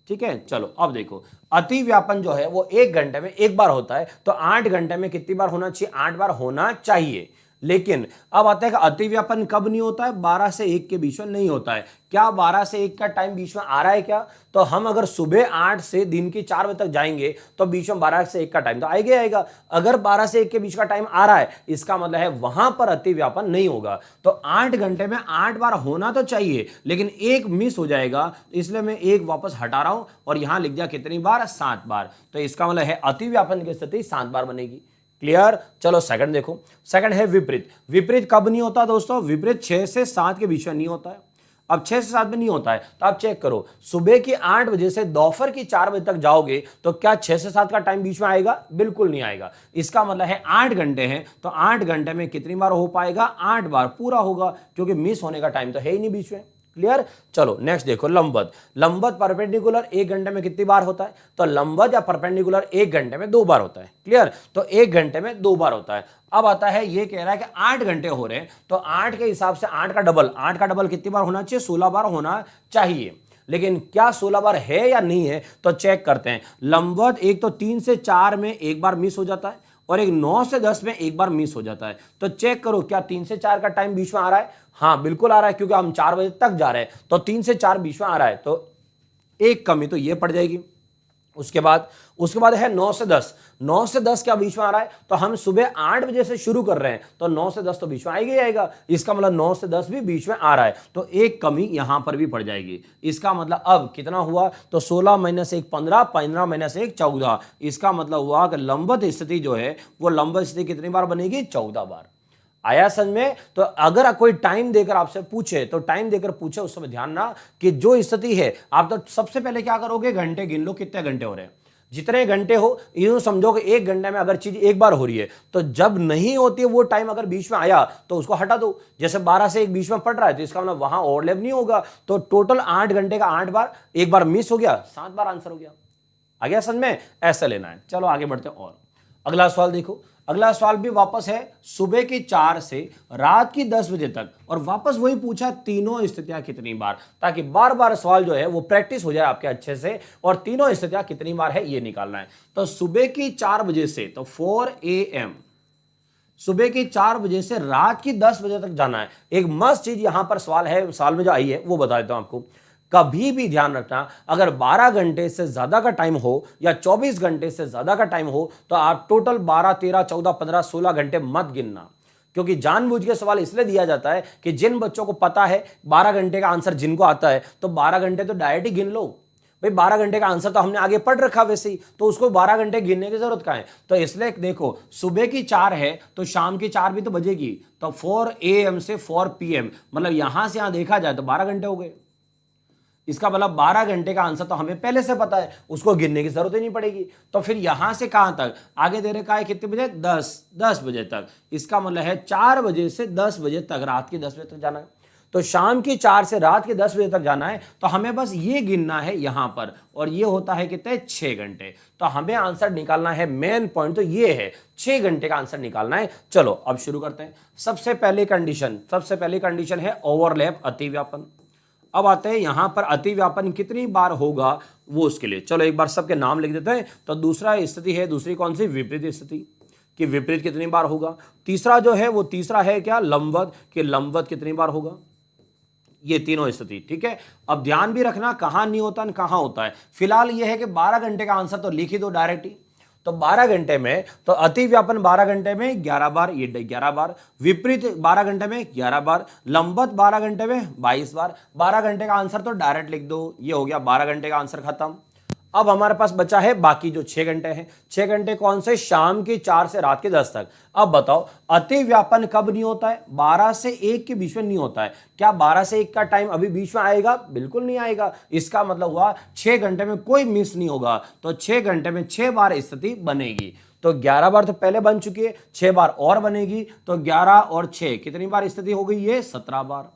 ठीक है। चलो अब देखो, अति व्यापन जो है वो 1 घंटे में एक बार होता है, तो 8 घंटे में कितनी बार होना चाहिए, 8 बार होना चाहिए। लेकिन अब आता है कि अति व्यापन कब नहीं होता है, 12 से 1 के बीच में नहीं होता है। क्या 12 से 1 का टाइम बीच में आ रहा है क्या, तो हम अगर सुबह 8 से दिन की 4 बजे तक जाएंगे तो बीच में 12 से 1 का टाइम तो आएगा ही आएगा। अगर 12 से 1 के बीच का टाइम आ रहा है, इसका मतलब है वहां पर अति व्यापन नहीं होगा। तो 8 घंटे में 8 बार होना तो चाहिए, लेकिन एक मिस हो जाएगा, इसलिए मैं एक वापस हटा रहा हूं और यहां लिख दिया कितनी बार, 7 बार। तो इसका मतलब है अति व्यापन की स्थिति 7 बार बनेगी। क्लियर। चलो सेकंड देखो, सेकंड है विपरीत। विपरीत कब नहीं होता दोस्तों, विपरीत 6 से 7 के बीच में नहीं होता है। अब 6 से 7 में नहीं होता है, तो आप चेक करो, सुबह की 8 बजे से दोपहर की 4 बजे तक जाओगे तो क्या 6 से 7 का टाइम बीच में आएगा, बिल्कुल नहीं आएगा। इसका मतलब है 8 घंटे हैं, तो 8 घंटे में कितनी बार हो पाएगा, 8 बार पूरा होगा, क्योंकि मिस होने का टाइम तो है ही नहीं बीच में। क्लियर। चलो नेक्स्ट देखो, लंबवत। लंबवत परपेंडिकुलर 1 घंटे में कितनी बार होता है, तो लंबवत या परपेंडिकुलर 1 घंटे में 2 बार होता है। क्लियर। तो 1 घंटे में 2 बार होता है। अब आता है, ये कह रहा है कि 8 घंटे हो रहे हैं, तो 8 के हिसाब से 8 का डबल कितनी बार होना चाहिए, 16 बार होना चाहिए। लेकिन क्या 16 बार है या नहीं है, तो चेक करते हैं। लंबवत एक तो 3 से 4 में एक बार मिस हो जाता है, और एक 9 से 10 में एक बार मिस हो जाता है। तो चेक करो, क्या 3 से 4 का टाइम बीच में आ रहा है, हाँ बिल्कुल आ रहा है, क्योंकि हम 4 बजे तक जा रहे हैं, तो 3 से 4 बीच में आ रहा है, तो एक कमी तो ये पड़ जाएगी। उसके बाद है 9 से 10। 9 से 10 क्या बीच में आ रहा है, तो हम सुबह 8 बजे से शुरू कर रहे हैं, तो 9 से 10 तो बीच में आएगा ही आएगा। इसका मतलब 9 से 10 भी बीच में आ रहा है, तो एक कमी यहां पर भी पड़ जाएगी। इसका मतलब अब कितना हुआ, तो 16 महीने से 1 15, 15 महीने से 1 14। इसका मतलब हुआ कि लंबवत स्थिति जो है वो लंबवत स्थिति कितनी बार बनेगी, 14 बार। आया समझ में। तो अगर कोई टाइम देकर आपसे पूछे, तो टाइम देकर पूछे उस समय ध्यान ना कि जो स्थिति है, आप तो सबसे पहले क्या करोगे, घंटे गिन लो, कितने घंटे हो रहे हैं। जितने घंटे हो, यूं समझो कि 1 घंटे में अगर चीज एक बार हो रही है, तो जब नहीं होती है वो टाइम अगर बीच में आया तो उसको हटा दो। जैसे 12 से 1 बीच में पड़ रहा है, तो इसका मतलब वहां ओवरलैप नहीं होगा। तो टोटल 8 घंटे का 8 बार, एक बार मिस हो गया, 7 बार आंसर हो गया। आ गया समझ में, ऐसा लेना है। चलो आगे बढ़ते हैं। और अगला सवाल देखो, अगला सवाल भी वापस है सुबह की 4 से रात की 10 बजे तक, और वापस वही पूछा तीनों स्थितियां कितनी बार, ताकि बार बार सवाल जो है वो प्रैक्टिस हो जाए आपके अच्छे से, और तीनों स्थितियां कितनी बार है ये निकालना है। तो सुबह की 4 बजे से, तो 4 AM, सुबह की 4 बजे से रात की 10 बजे तक जाना है। एक मस्त चीज यहां पर सवाल है, साल में जो आई है वो बता देता हूं आपको। कभी भी ध्यान रखना, अगर 12 घंटे से ज्यादा का टाइम हो या 24 घंटे से ज्यादा का टाइम हो, तो आप टोटल 12 13 14 15 16 घंटे मत गिनना, क्योंकि जानबूझ के सवाल इसलिए दिया जाता है कि जिन बच्चों को पता है 12 घंटे का आंसर जिनको आता है, तो 12 घंटे तो डायरेक्ट ही गिन लो। भाई 12 घंटे का आंसर तो हमने आगे पढ़ रखा वैसे ही, तो उसको 12 घंटे गिनने की जरूरत कहां है। तो इसलिए देखो, सुबह की 4 है तो शाम की 4 भी तो बजेगी, तो 4 AM से 4 PM, मतलब यहां से यहां देखा जाए तो 12 घंटे हो गए। इसका मतलब 12 घंटे का आंसर तो हमें पहले से पता है, उसको गिनने की जरूरत ही नहीं पड़ेगी। तो फिर यहां से कहां तक आगे दे रखा है, कितने बजे, 10 बजे तक। इसका मतलब है 4 बजे से 10 बजे तक, रात के 10 बजे तक जाना है। तो शाम की 4 से रात के 10 बजे तक जाना है, तो हमें बस ये गिनना है यहां पर, और ये होता है कितने, 6 घंटे। तो हमें आंसर निकालना है, मेन पॉइंट तो ये है, 6 घंटे का आंसर निकालना है। चलो अब शुरू करते हैं। सबसे पहली कंडीशन है ओवरलैप, अतिव्यापन। अब आते हैं यहां पर अतिव्यापन कितनी बार होगा वो उसके लिए, चलो एक बार सबके नाम लिख देते हैं। तो दूसरा स्थिति है, दूसरी कौन सी, विपरीत स्थिति, कि विपरीत कितनी बार होगा। तीसरा जो है वो तीसरा है क्या, लंबवत, कि लंबवत कितनी बार होगा। ये तीनों स्थिति, ठीक है। अब ध्यान भी रखना कहां नहीं होता न कहां होता है। फिलहाल ये है कि 12 घंटे का आंसर तो लिख ही दो डायरेक्ट ही। तो 12 घंटे में तो अतिव्यापन 12 घंटे में 11 बार, ये 11 बार, विपरीत 12 घंटे में 11 बार, लंबवत 12 घंटे में 22 बार। 12 घंटे का आंसर तो डायरेक्ट लिख दो, ये हो गया 12 घंटे का आंसर खत्म। अब हमारे पास बचा है बाकी जो 6 घंटे हैं। 6 घंटे कौन से, शाम की 4 से रात के 10 तक। अब बताओ अतिव्यापन कब नहीं होता है, 12 से 1 के बीच में नहीं होता है। क्या 12 से 1 का टाइम अभी बीच में आएगा, बिल्कुल नहीं आएगा। इसका मतलब हुआ 6 घंटे में कोई मिस नहीं होगा, तो 6 घंटे में 6 बार स्थिति बनेगी। तो 11 बार तो पहले बन चुकी है, 6 बार और बनेगी, तो 11 और 6 कितनी बार स्थिति हो गई, ये 17 बार।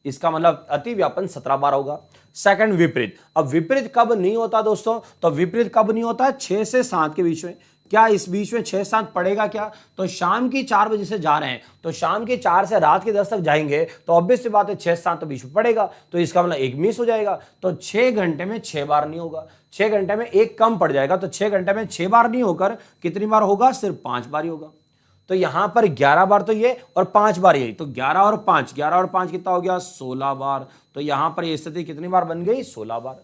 इसका मतलब अति व्यापन 17 बार होगा। सेकंड विपरीत। अब विपरीत कब नहीं होता दोस्तों, तो विपरीत कब नहीं होता, 6 से 7 के बीच में। क्या इस बीच में 6-7 पड़ेगा क्या, तो शाम की 4 बजे से जा रहे हैं तो शाम की 4 से रात के 10 तक जाएंगे तो ऑब्वियस सी बात है 6-7 तो बीच में पड़ेगा, तो इसका मतलब एक मिस हो जाएगा। तो 6 घंटे में 6 बार नहीं होगा, 6 घंटे में एक कम पड़ जाएगा, तो 6 घंटे में 6 बार नहीं होकर कितनी बार होगा, सिर्फ 5 बार ही होगा। तो यहां पर 11 बार तो ये और 5 बार यही, तो 11 और 5 कितना हो गया, 16 बार। तो यहां पर ये स्थिति कितनी बार बन गई, 16 बार।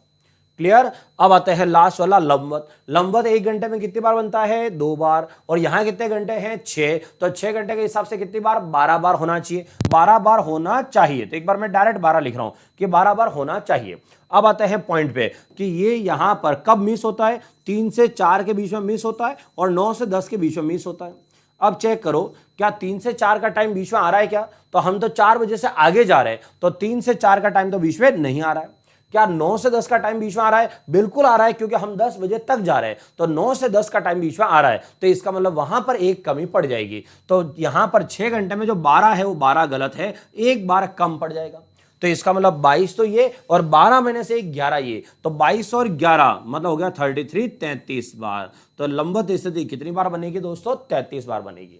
क्लियर। अब आते हैं लास्ट वाला लंबवत। लंबवत 1 घंटे में कितनी बार बनता है, 2 बार। और यहां कितने घंटे हैं, 6, तो 6 घंटे के हिसाब से कितनी बार, 12 बार होना चाहिए, 12 बार होना चाहिए। तो एक बार मैं डायरेक्ट 12 लिख रहा हूं कि 12 बार होना चाहिए। अब आते हैं पॉइंट पे कि ये यहां पर कब मिस होता है, 3 से 4 के बीच में मिस होता है और 9 से 10 के बीच में मिस होता है। अब चेक करो क्या 3 से 4 का टाइम बीच में आ रहा है क्या, तो हम तो 4 बजे से आगे जा रहे हैं, तो 3 से 4 का टाइम तो बीच में नहीं आ रहा है। क्या 9 से 10 का टाइम बीच में आ रहा है, बिल्कुल आ रहा है, क्योंकि हम 10 बजे तक जा रहे हैं, तो 9 से 10 का टाइम बीच में आ रहा है, तो इसका मतलब वहां पर एक कमी पड़ जाएगी। तो यहां पर 6 घंटे में जो 12 है वो 12 गलत है, एक बार कम पड़ जाएगा। तो इसका मतलब 22 तो ये और 12 महीने से 11 ये, तो 22 और 11 मतलब हो गया 33, 33 बार। तो लंबवत स्थिति कितनी बार बनेगी दोस्तों, 33 बार बनेगी।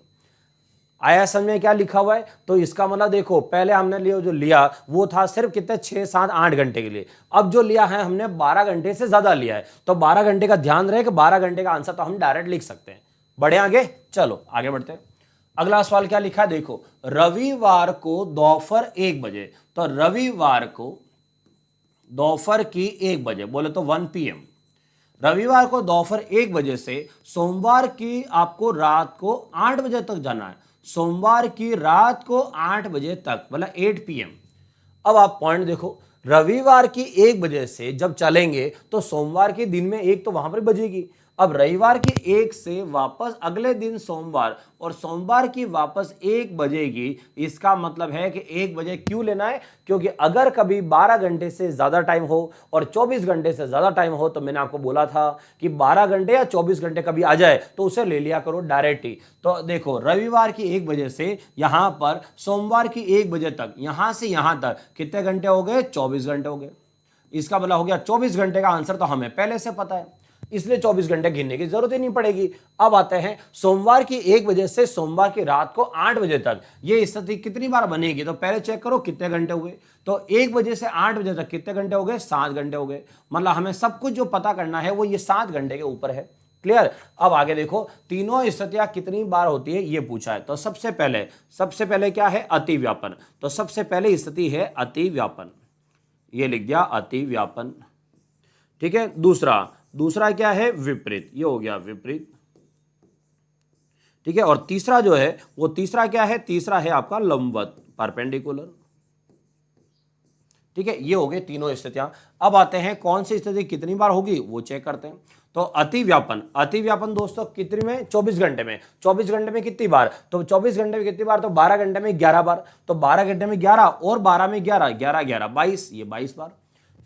आया समझ में क्या लिखा हुआ है। तो इसका मतलब देखो पहले हमने जो लिया वो था सिर्फ कितने, 6, 7, 8 घंटे के लिए। अब जो लिया है हमने 12 घंटे से ज्यादा लिया है, तो 12 घंटे का ध्यान रहे कि 12 घंटे का आंसर तो हम डायरेक्ट लिख सकते हैं। बढ़े आगे, चलो आगे बढ़ते हैं। अगला सवाल क्या लिखा है, देखो रविवार को दोपहर 1 बजे, तो रविवार को दोपहर की 1 बजे, बोले तो 1 PM, रविवार को दोपहर 1 बजे से सोमवार की आपको रात को 8 बजे तक जाना है, सोमवार की रात को 8 बजे तक, मतलब 8 PM। अब आप पॉइंट देखो, रविवार की 1 बजे से जब चलेंगे तो सोमवार के दिन में 1 तो वहां पर बजेगी। अब रविवार की 1 से वापस अगले दिन सोमवार, और सोमवार की वापस 1 बजेगी। इसका मतलब है कि 1 बजे क्यों लेना है, क्योंकि अगर कभी 12 घंटे से ज्यादा टाइम हो और 24 घंटे से ज्यादा टाइम हो, तो मैंने आपको बोला था कि 12 घंटे या 24 घंटे कभी आ जाए तो उसे ले लिया करो डायरेक्ट ही। तो देखो रविवार की 1 बजे से यहां पर सोमवार की 1 बजे तक, यहां से यहां तक कितने घंटे हो गए, 24 घंटे हो गए। इसका मतलब हो गया 24 घंटे का आंसर तो हमें पहले से पता है, इसलिए 24 घंटे गिनने की जरूरत ही नहीं पड़ेगी। अब आते हैं सोमवार की 1 बजे से सोमवार की रात को 8 बजे तक, ये स्थिति कितनी बार बनेगी, तो पहले चेक करो कितने घंटे हुए। तो 1 बजे से 8 बजे तक कितने घंटे हो गए, 7 घंटे हो गए। मतलब हमें सब कुछ जो पता करना है वो ये 7 घंटे के ऊपर है। क्लियर। अब आगे देखो तीनों स्थितियां कितनी बार होती है ये पूछा है। तो सबसे पहले क्या है, अति व्यापन। तो सबसे पहले स्थिति है अति व्यापन, ये लिख दिया अति व्यापन। ठीक है। दूसरा क्या है, विपरीत, ये हो गया विपरीत। ठीक है। और तीसरा जो है वो तीसरा क्या है, तीसरा है आपका लंबवत, परपेंडिकुलर। ठीक है। ये हो गए तीनों स्थितियां। अब आते हैं कौन सी स्थिति कितनी बार होगी वो चेक करते हैं। तो अति व्यापन दोस्तों कितने में, 24 घंटे में। 24 घंटे में कितनी बार, तो 24 घंटे में कितनी बार, तो 12 घंटे में 11 बार। तो 12 घंटे में 11 और 12 में 11, 11 11 22, ये 22 बार।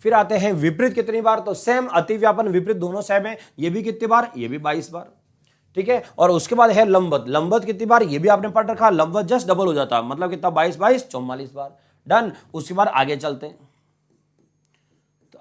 फिर आते हैं विपरीत कितनी बार, तो सेम अति व्यापन विपरीत दोनों सेम है, ये भी कितनी बार, ये भी 22 बार। ठीक है। और उसके बाद है लंबवत कितनी बार, ये भी आपने पढ़ रखा, लंबवत जस्ट डबल हो जाता, मतलब कितना, 22 22 44 बार। डन। उसके बाद आगे चलते हैं। तो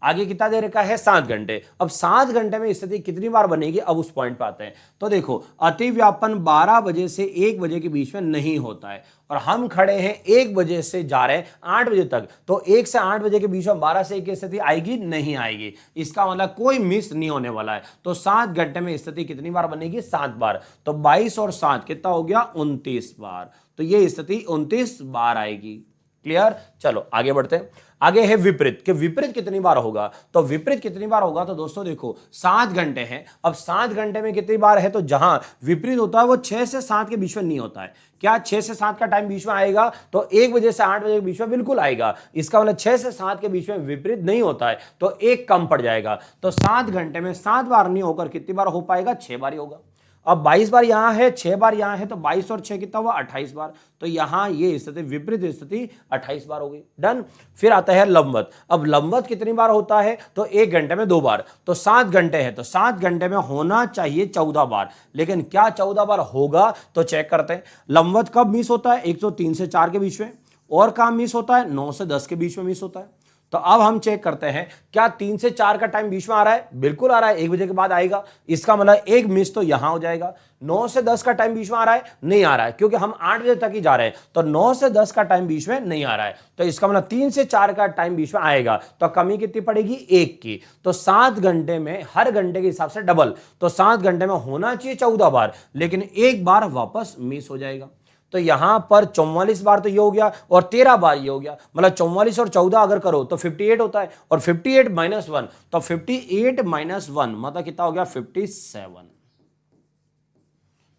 आगे कितना दे रखा है, 7 घंटे। अब 7 घंटे में स्थिति कितनी बार बनेगी, अब उस पॉइंट पे आते हैं। तो देखो अति व्यापन 12 बजे से 1 बजे के बीच में नहीं होता है, और हम खड़े हैं 1 बजे से जा रहे हैं 8 बजे तक, तो 1 से 8 बजे के बीच में 12 से 1 की स्थिति आएगी, नहीं आएगी। इसका मतलब कोई मिस नहीं होने वाला है। तो 7 घंटे में स्थिति कितनी बार बनेगी, 7 बार। तो 22 और 7 कितना हो गया, 29 बार। तो ये स्थिति 29 बार आएगी। क्लियर। चलो आगे बढ़ते हैं। आगे है विपरीत, कि विपरीत कितनी बार होगा। तो विपरीत कितनी बार होगा, तो दोस्तों देखो 7 घंटे हैं। अब 7 घंटे में कितनी बार है, तो जहां विपरीत होता है वो 6 से 7 के बीच में नहीं होता है। क्या 6 से 7 का टाइम बीच में आएगा, तो 1 बजे से 8 बजे के बीच में बिल्कुल आएगा। इसका मतलब 6 से 7 के बीच में विपरीत नहीं होता है, तो 1 कम पड़ जाएगा। तो 7 घंटे में 7 बार नहीं होकर कितनी बार हो पाएगा, 6 बार ही होगा। अब 22 बार यहां है, 6 बार यहां है, तो 22 और 6 कितना हुआ, 28 बार। तो यहां ये स्थिति विपरीत स्थिति 28 बार हो गई। डन। फिर आता है लंबवत। अब लंबवत कितनी बार होता है, तो 1 घंटे में 2 बार। तो 7 घंटे है, तो 7 घंटे में होना चाहिए 14 बार, लेकिन क्या 14 बार होगा, तो चेक करते हैं। लंबवत कब मिस होता है, एक तो 3 से 4 के बीच में, और काम मिस होता है, 9 से 10 के बीच में मिस होता है। तो अब हम चेक करते हैं क्या 3 से 4 का टाइम बीच में आ रहा है, बिल्कुल आ रहा है, 1 बजे के बाद आएगा, इसका मतलब एक मिस तो यहां हो जाएगा। 9 से 10 का टाइम बीच में आ रहा है, नहीं आ रहा है, क्योंकि हम 8 बजे तक ही जा रहे हैं, तो 9 से 10 का टाइम बीच में नहीं आ रहा है, तो इसका मतलब 3 से 4 का टाइम बीच में आएगा, तो कमी कितनी पड़ेगी, 1 की। तो 7 घंटे में हर घंटे के हिसाब से डबल, तो 7 घंटे में होना चाहिए 14 बार, लेकिन एक बार वापस मिस हो जाएगा। तो यहां पर 44 बार तो ये हो गया और 13 बार ये हो गया, मतलब 44 और 14 अगर करो तो 58 होता है, और 58 माइनस 1, तो 58 माइनस 1 मतलब कितना हो गया, 57।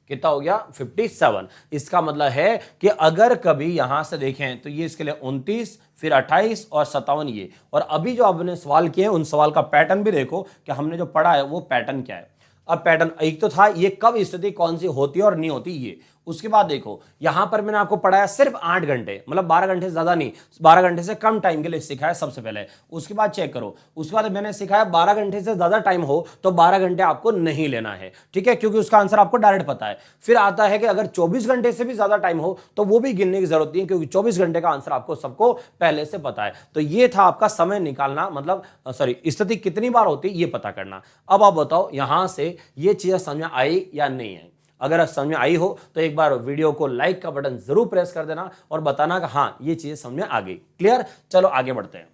कितना हो गया, 57। इसका मतलब है कि अगर कभी यहां से देखें तो ये इसके लिए 29, फिर 28 और 57 ये, और अभी जो आपने सवाल किए उन सवाल का पैटर्न भी देखो कि हमने जो पढ़ा है वो पैटर्न क्या है। अब पैटर्न एक तो था ये कब स्थिति कौन सी होती है और नहीं होती ये, उसके बाद देखो यहां पर मैंने आपको पढ़ाया सिर्फ 8 घंटे, मतलब 12 घंटे से ज्यादा नहीं, 12 घंटे से कम टाइम के लिए सिखाया सबसे पहले। उसके बाद चेक करो, उसके बाद मैंने सिखाया 12 घंटे से ज्यादा टाइम हो तो 12 घंटे आपको नहीं लेना है, ठीक है, क्योंकि उसका आंसर आपको डायरेक्ट पता है। फिर आता है कि अगर 24 घंटे से भी ज्यादा टाइम हो तो वो भी गिनने की जरूरत नहीं है, क्योंकि 24 घंटे का आंसर आपको सबको पहले से पता है। तो ये था आपका समय निकालना, मतलब सॉरी, स्थिति कितनी बार होती है ये पता करना। अब आप बताओ यहां से ये चीजें समझ में आई या नहीं आई। अगर समझ में आई हो तो एक बार वीडियो को लाइक का बटन जरूर प्रेस कर देना और बताना कि हाँ ये चीजें समझ में आ गई। क्लियर, चलो आगे बढ़ते हैं।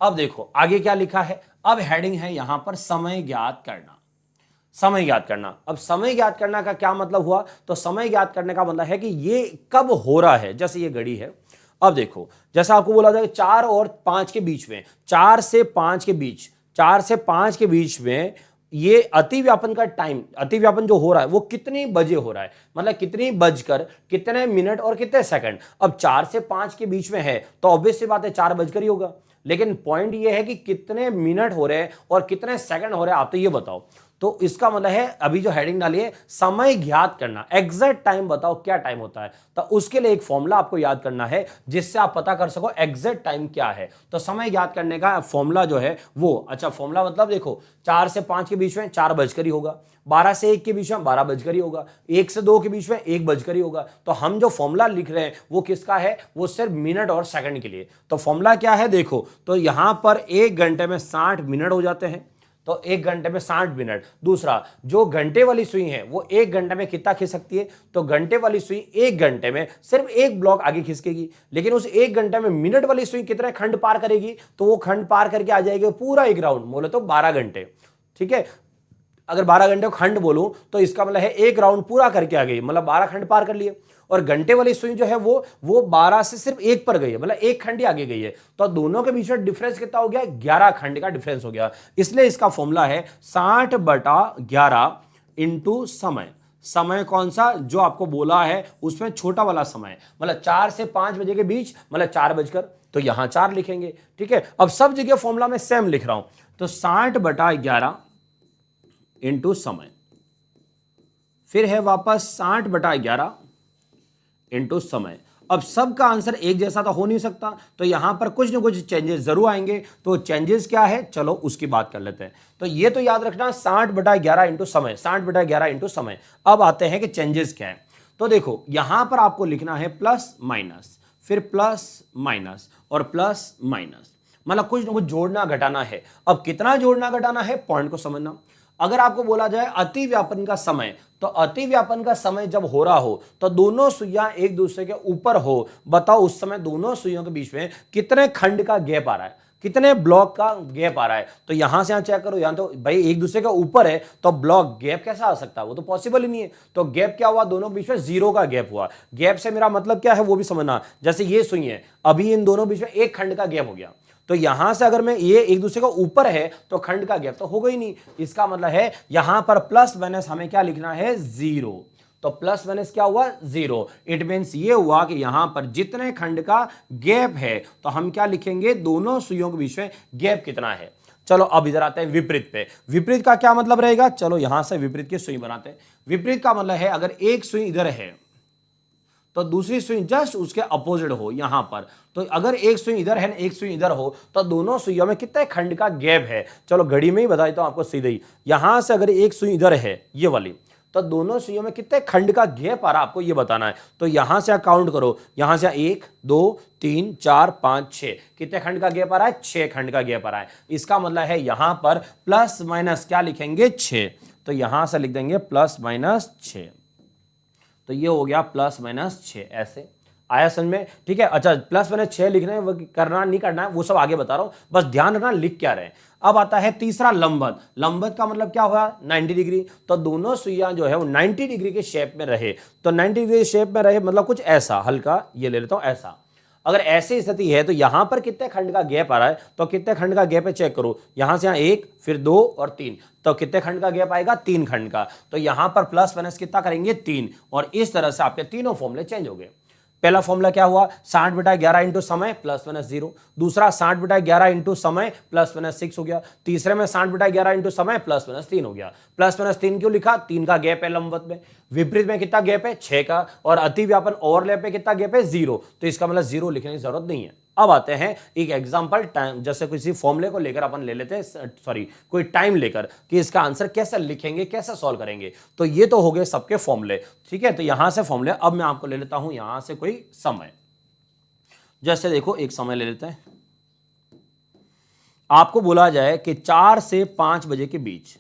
अब देखो आगे क्या लिखा है, अब हेडिंग है यहां पर समय ज्ञात करना। समय ज्ञात करना, अब समय ज्ञात करना का क्या मतलब हुआ, तो समय ज्ञात करने का मतलब है कि ये कब हो रहा है। जैसे ये घड़ी है, अब देखो जैसा आपको बोला जाए 4 और 5 के बीच में, 4 से 5 के बीच, 4 से 5 के बीच में ये अतिव्यापन का टाइम, अतिव्यापन जो हो रहा है वो कितने बजे हो रहा है, मतलब कितनी बजकर कितने मिनट और कितने सेकंड। अब 4 से 5 के बीच में है तो ऑब्वियस सी बात है 4 बजकर ही होगा, लेकिन पॉइंट ये है कि कितने मिनट हो रहे हैं और कितने सेकंड हो रहे हैं, आप तो ये बताओ। तो इसका मतलब है अभी जो हेडिंग डाली है समय ज्ञात करना, एग्जैक्ट टाइम बताओ क्या टाइम होता है। तो उसके लिए एक फॉर्मूला आपको याद करना है जिससे आप पता कर सको एग्जैक्ट टाइम क्या है। तो समय ज्ञात करने का फॉर्मूला जो है वो, अच्छा फॉर्मूला मतलब देखो 4 से 5 के बीच में 4 बजकर ही होगा, 12 से 1 के बीच में 12 बजकर ही होगा, 1 से 2 के बीच में 1 बजकर ही होगा। तो हम जो फॉर्मूला लिख रहे हैं वो किसका है, वो सिर्फ मिनट और सेकंड के लिए। तो फॉर्मूला क्या है देखो, तो यहां पर 1 घंटे में 60 मिनट हो जाते हैं, तो 1 घंटे में 60 मिनट। दूसरा जो घंटे वाली सुई है वो 1 घंटे में कितना खींच सकती है, तो घंटे वाली सुई 1 घंटे में सिर्फ 1 ब्लॉक आगे खिसकेगी, लेकिन उस 1 घंटे में मिनट वाली सुई कितने खंड पार करेगी, तो वो खंड पार करके आ जाएगी पूरा एक राउंड, बोले तो 12 घंटे, ठीक है। अगर 12 घंटे को खंड बोलूं तो इसका मतलब है एक राउंड पूरा करके आ गई, मतलब 12 खंड पार कर लिए। और घंटे वाली सुई जो है वो 12 से सिर्फ 1 पर गई है, मतलब 1 खंड ही आगे गई है। तो दोनों के बीच में डिफरेंस कितना हो गया, 11 खंड का डिफरेंस हो गया। इसलिए इसका फॉर्मूला है 60/11 इंटू समय। समय कौन सा, जो आपको बोला है उसमें छोटा वाला समय, मतलब 4 से 5 बजे के बीच, मतलब 4 बजकर, तो यहां 4 लिखेंगे, ठीक है। अब सब जगह फॉर्मूला में सेम लिख रहा हूं, तो 60/11 इंटू समय, फिर है वापस 60/11 इंटू समय। अब सबका आंसर एक जैसा तो हो नहीं सकता, तो यहां पर कुछ ना कुछ चेंजेस जरूर आएंगे। तो चेंजेस क्या है, चलो उसकी बात कर लेते हैं। तो ये तो याद रखना 60/11 इंटू समय, 60/11 इंटू समय। अब आते हैं कि चेंजेस क्या है। तो देखो यहां पर आपको लिखना है प्लस माइनस, फिर प्लस माइनस और प्लस माइनस, मतलब कुछ ना कुछ जोड़ना घटाना है। अब कितना जोड़ना घटाना है, पॉइंट को समझना। अगर आपको बोला जाए अतिव्यापन का समय, तो अतिव्यापन का समय जब हो रहा हो तो दोनों सुइयां एक दूसरे के ऊपर हो, बताओ उस समय दोनों सुइयों के बीच में कितने खंड का गैप आ रहा है, कितने ब्लॉक का गैप आ रहा है। तो यहां से यहां चेक करो, यहां तो भाई एक दूसरे के ऊपर है तो ब्लॉक गैप कैसा आ सकता है, वो तो पॉसिबल ही नहीं है। तो गैप क्या हुआ, दोनों बीच में 0 का गैप हुआ। गैप से मेरा मतलब क्या है वो भी समझना, जैसे ये सुई है, अभी इन दोनों बीच में 1 खंड का गैप हो गया, तो यहां से अगर मैं ये एक दूसरे को ऊपर है तो खंड का गैप तो होगा ही नहीं। इसका मतलब है यहां पर प्लस माइनस हमें क्या लिखना है, 0। तो प्लस माइनस क्या हुआ, 0। इट मींस ये हुआ कि यहां पर जितने खंड का गैप है तो हम क्या लिखेंगे, दोनों सुइयों के बीच में गैप कितना है। चलो अब इधर आते हैं विपरीत पे। विपरीत का क्या मतलब रहेगा, चलो यहां से विपरीत की सुई बनाते हैं। विपरीत का मतलब है अगर एक सुई इधर है तो दूसरी सुई जस्ट उसके अपोजिट हो यहां पर। तो अगर एक सुई इधर है एक सुई इधर हो तो दोनों सुइयों में कितने खंड का गैप है, चलो घड़ी में ही बता देता हूं आपको सीधे ही। यहां से अगर एक सुई इधर है ये वाली, तो दोनों सुइयों में कितने खंड का गैप आ रहा है आपको ये बताना है। तो यहां से काउंट करो, यहां से 1 2 3 4 5 6, कितने खंड का गैप आ रहा है? 6 खंड का गैप आ रहा है। इसका मतलब है यहां पर प्लस माइनस क्या लिखेंगे? 6। तो यहां से लिख देंगे प्लस माइनस 6। तो ये हो गया प्लस माइनस 6। ऐसे आया समझ में? ठीक है। अच्छा, प्लस माइनस 6 लिखना है, वो करना नहीं करना है वो सब आगे बता रहा हूं, बस ध्यान रखना लिख क्या रहे हैं। अब आता है तीसरा लंबवत। लंबवत का मतलब क्या हुआ? 90 डिग्री। तो दोनों सुइयां जो है वो 90 डिग्री के शेप में रहे। तो 90 डिग्री के शेप में रहे मतलब कुछ ऐसा, हल्का ये ले लेता हूं ऐसा। अगर ऐसी स्थिति है तो यहां पर कितने खंड का गैप आ रहा है? तो कितने खंड का गैप है चेक करो। यहां से यहां 1, फिर 2 और 3, तो कितने खंड का गैप आएगा? 3 खंड का। तो यहां पर प्लस माइनस कितना करेंगे? 3। और इस तरह से आपके तीनों फॉर्मूले चेंज हो गए। पहला फॉर्मूला क्या हुआ? 60/11 इंटू समय प्लस माइनस 0। दूसरा 60/11 इंटू समय प्लस माइनस 6 हो गया। तीसरे में 60/11 इंटू समय प्लस माइनस 3 हो गया। प्लस माइनस 3 क्यों लिखा? 3 का गैप है लंबवत में। विपरीत में कितना गैप है? 6 का। और अति व्यापन ओवरलैप में कितना गैप है? 0। तो इसका मतलब 0 लिखने की जरूरत नहीं है। अब आते हैं एक एग्जांपल टाइम, जैसे किसी फॉर्मूले को लेकर अपन ले लेते हैं, सॉरी कोई टाइम लेकर कि इसका आंसर कैसे लिखेंगे, कैसे सॉल्व करेंगे। तो ये तो हो गए सबके फॉर्मूले, ठीक है। तो यहां से फॉर्मूले, अब मैं आपको ले लेता हूं यहां से कोई समय। जैसे देखो एक समय ले लेते हैं, आपको बोला जाए कि 4 से 5 बजे के बीच,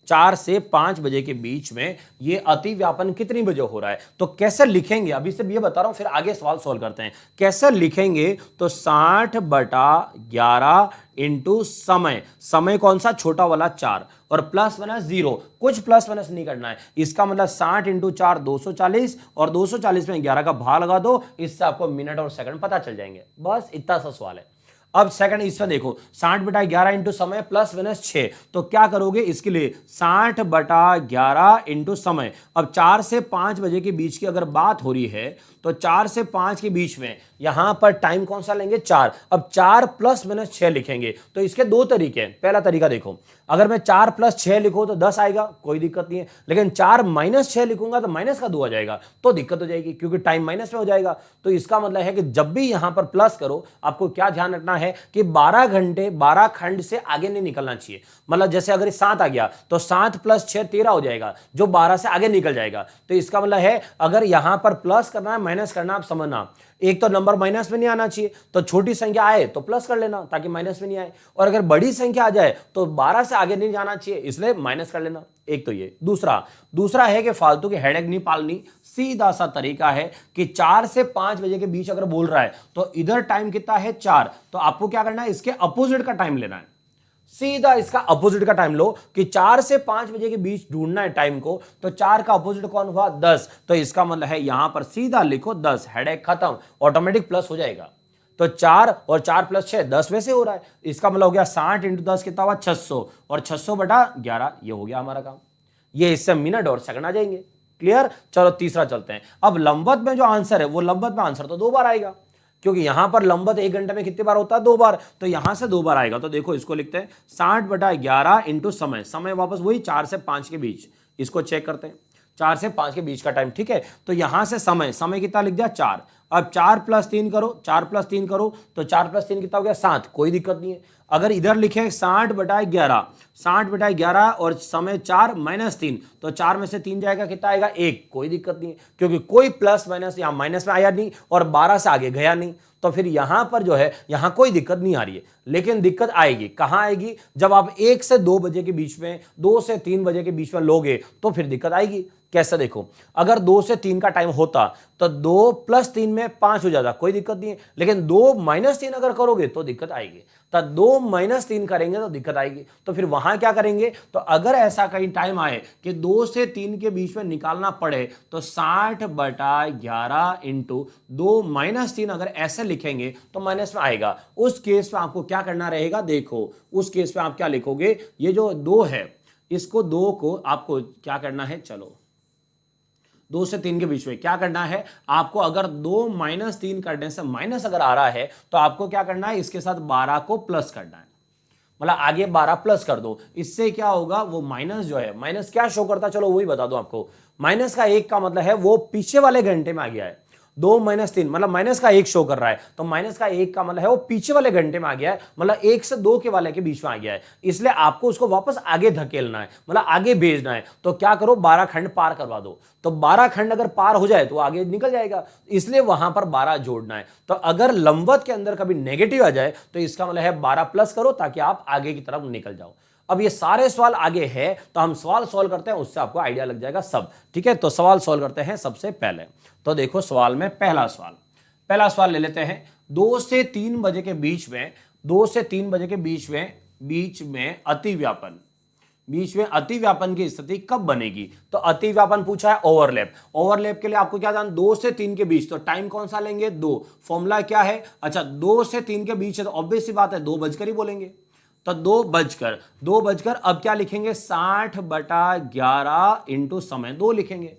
4 से 5 बजे के बीच में ये अति व्यापन कितनी बजे हो रहा है। तो कैसे लिखेंगे अभी से ये बता रहा हूं, फिर आगे सवाल सॉल्व करते हैं कैसे लिखेंगे। तो 60/11 इंटू समय, समय कौन सा? छोटा वाला 4, और प्लस माइनस 0, कुछ प्लस माइनस नहीं करना है। इसका मतलब 60 इंटू 4 240, और 240 में 11 का भाग लगा दो, इससे आपको मिनट और सेकंड पता चल जाएंगे। बस इतना सा सवाल है। अब सेकंड इसमें देखो 60/11 इंटू समय प्लस माइनस 6, तो क्या करोगे इसके लिए? 60/11 इंटू समय। अब 4 से 5 बजे के बीच की अगर बात हो रही है तो 4 से 5 के बीच में यहां पर टाइम कौन सा लेंगे? 4। अब 4 प्लस माइनस 6 लिखेंगे। तो इसके दो तरीके हैं। पहला तरीका देखो, अगर मैं 4 प्लस 6 लिखूं तो 10 आएगा, कोई दिक्कत नहीं है। लेकिन 4 माइनस 6 लिखूंगा तो माइनस का 2 आ जाएगा, तो दिक्कत हो जाएगी क्योंकि टाइम माइनस में हो जाएगा। तो इसका मतलब है कि जब भी यहां पर प्लस करो, आपको क्या ध्यान रखना है कि 12 घंटे 12 खंड से आगे नहीं निकलना चाहिए। मतलब जैसे अगर 7 आ गया तो 7 प्लस 6 13 हो जाएगा, जो 12 से आगे निकल जाएगा। तो इसका मतलब है अगर यहां पर प्लस करना है माइनस करना, आप समझना, एक तो नंबर माइनस में नहीं आना चाहिए, तो छोटी संख्या आए तो प्लस कर लेना ताकि माइनस में नहीं आए, और अगर बड़ी संख्या आ जाए तो 12 से आगे नहीं जाना चाहिए, इसलिए माइनस कर लेना। एक तो ये। दूसरा है कि फालतू की हेडेक नहीं पालनी। सीधा सा तरीका है कि 4 से 5 बजे के बीच अगर बोल रहा है तो इधर टाइम कितना है? 4। तो आपको क्या करना है? इसके अपोजिट का टाइम लेना है। सीधा इसका अपोजिट का टाइम लो कि 4 से 5 बजे के बीच ढूंढना है टाइम को। तो 4 का अपोजिट कौन हुआ? 10। तो इसका मतलब है यहां पर सीधा लिखो 10, हेडेक खत्म, ऑटोमेटिक प्लस हो जाएगा। तो 4 और 4 प्लस 6 10 वैसे हो रहा है। इसका मतलब हो गया 60 इंटू 10 कितना हुआ? 600, और 600/11 ये हो गया हमारा काम। ये इससे मिनट और सेकंड आ जाएंगे। क्लियर? चलो तीसरा चलते हैं। अब लंबवत में जो आंसर है वो लंबवत में आंसर तो 2 बार आएगा, क्योंकि यहां पर लंबवत 1 घंटे में कितनी बार होता है? 2 बार। तो यहां से 2 बार आएगा। तो देखो इसको लिखते हैं 60/11 इंटू समय। समय वापस वही 4 से 5 के बीच, इसको चेक करते हैं 4 से 5 के बीच का टाइम, ठीक है। तो यहां से समय कितना लिख दिया? 4। अब 4 प्लस 3 करो, 4 प्लस 3 करो, तो 4 प्लस 3 कितना हो गया? 7, कोई दिक्कत नहीं है। अगर इधर लिखे 60/11, 60/11 और समय 4 माइनस 3, तो 4 में से 3 जाएगा, कितना आएगा? 1, कोई दिक्कत नहीं है क्योंकि कोई प्लस माइनस या माइनस में आया नहीं और 12 से आगे गया नहीं। तो फिर यहां पर जो है यहां कोई दिक्कत नहीं आ रही है। लेकिन दिक्कत आएगी, कहां आएगी? जब आप 1 से 2 बजे के बीच में, 2 से 3 बजे के बीच में लोगे तो फिर दिक्कत आएगी। कैसे? देखो, अगर 2 से 3 का टाइम होता तो 2 प्लस 3 में 5 हो जाता, कोई दिक्कत नहीं है। लेकिन 2 माइनस 3 अगर करोगे तो दिक्कत आएगी। तो 2 माइनस 3 करेंगे तो दिक्कत आएगी। तो फिर वहां क्या करेंगे? तो अगर ऐसा कहीं टाइम आए कि 2 से 3 के बीच में निकालना पड़े तो 60/11 इंटू 2 माइनस 3 अगर ऐसे लिखेंगे तो माइनस में आएगा। उस केस में आपको क्या करना रहेगा? देखो उस केस में आप क्या लिखोगे? ये जो 2 है, इसको 2 को आपको क्या करना है? चलो 2 से 3 के बीच में क्या करना है आपको? अगर 2 माइनस 3 करने से माइनस अगर आ रहा है तो आपको क्या करना है? इसके साथ 12 को प्लस करना है, मतलब आगे 12 प्लस कर दो। इससे क्या होगा? वो माइनस जो है, माइनस क्या शो करता है? चलो वही बता दो आपको। माइनस का 1 का मतलब है वो पीछे वाले घंटे में आ गया है। 2 - 3 मतलब माइनस का 1 शो कर रहा है, तो माइनस का 1 का मतलब है वो पीछे वाले घंटे में आ गया है, मतलब 1 से 2 के वाले के बीच में आ गया है, इसलिए आपको उसको वापस आगे धकेलना है, मतलब आगे भेजना है। तो क्या करो, 12 खंड पार करवा दो। तो 12 खंड अगर पार हो जाए तो आगे निकल जाएगा, इसलिए वहां पर 12 जोड़ना है। तो अगर लंबवत के अंदर कभी नेगेटिव आ जाए तो इसका मतलब है 12 प्लस करो ताकि आप आगे की तरफ निकल जाओ। अब ये सारे सवाल आगे है, तो हम सवाल सॉल्व करते हैं, उससे आपको आइडिया लग जाएगा सब। ठीक है, तो सवाल सॉल्व करते हैं सबसे पहले। तो देखो सवाल में पहला सवाल ले लेते हैं। 2 से 3 बजे के बीच में, 2 से 3 बजे के बीच में अतिव्यापन की स्थिति कब बनेगी? तो अतिव्यापन पूछा है, ओवरलैप के लिए आपको क्या जानना, 2 से 3 के बीच, तो टाइम कौन सा लेंगे, 2। फॉर्मूला क्या है, अच्छा 2 से 3 के बीच है तो ऑब्वियस सी बात है 2 बजकर ही बोलेंगे। तो 2 बजकर अब क्या लिखेंगे, 60/11 इंटू समय 2 लिखेंगे।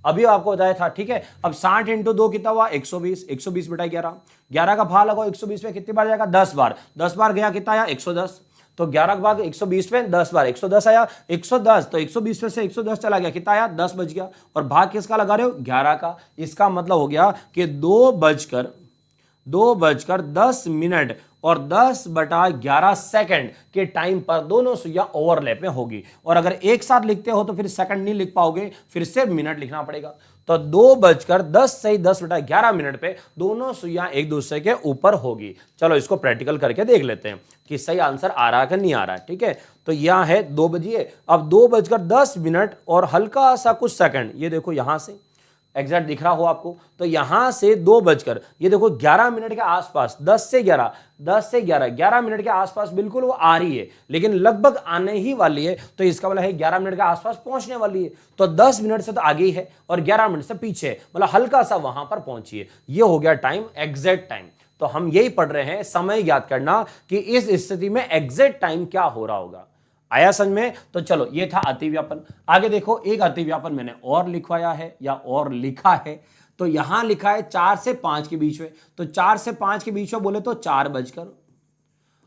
अभी आपको बताया था, ठीक है। अब 60 इंटू 2 कितना हुआ, 120, 120/11। 11 का भाग लगाओ 120 में, कितनी बार जाएगा, 10 बार। 10 बार गया कितना आया, 110। तो 11 का भाग 120 में 10 बार, 110 आया, 110। तो 120 में से 110 चला गया, कितना आया, 10 बच गया। और भाग किसका लगा रहे हो, 11 का। इसका मतलब हो गया कि 2 बजकर 10 मिनट और 10/11 सेकंड के टाइम पर दोनों सुइयां ओवरलैप में होगी। और अगर एक साथ लिखते हो तो फिर सेकंड नहीं लिख पाओगे, फिर से मिनट लिखना पड़ेगा। तो 2 बजकर 10 से 10/11 मिनट पे दोनों सुइयां एक दूसरे के ऊपर होगी। चलो इसको प्रैक्टिकल करके देख लेते हैं कि सही आंसर आ रहा है कि नहीं आ रहा है। ठीक है, तो यहां है 2 बजिए। अब 2 बजकर 10 मिनट और हल्का सा कुछ सेकंड, ये देखो यहां से एग्जैक्ट दिख रहा हो आपको, तो यहां से 2 बजकर, ये देखो 11 मिनट के आसपास, 10 से 11 मिनट के आसपास बिल्कुल वो आ रही है, लेकिन लगभग आने ही वाली है। तो इसका मतलब है 11 मिनट के आसपास पहुंचने वाली है। तो 10 मिनट से तो आगे ही है और 11 मिनट से पीछे है, मतलब हल्का सा वहां पर पहुंची है। ये हो गया टाइम, एग्जैक्ट टाइम। तो हम यही पढ़ रहे हैं, समय ज्ञात करना कि इस स्थिति में एग्जैक्ट टाइम क्या हो रहा होगा। आया समझ में? तो चलो ये था अतिव्यापन। आगे देखो, एक अतिव्यापन मैंने और लिखवाया है या और लिखा है। तो यहां लिखा है 4 से 5 के बीच में। तो 4 से 5 के बीच में बोले तो 4 बजकर,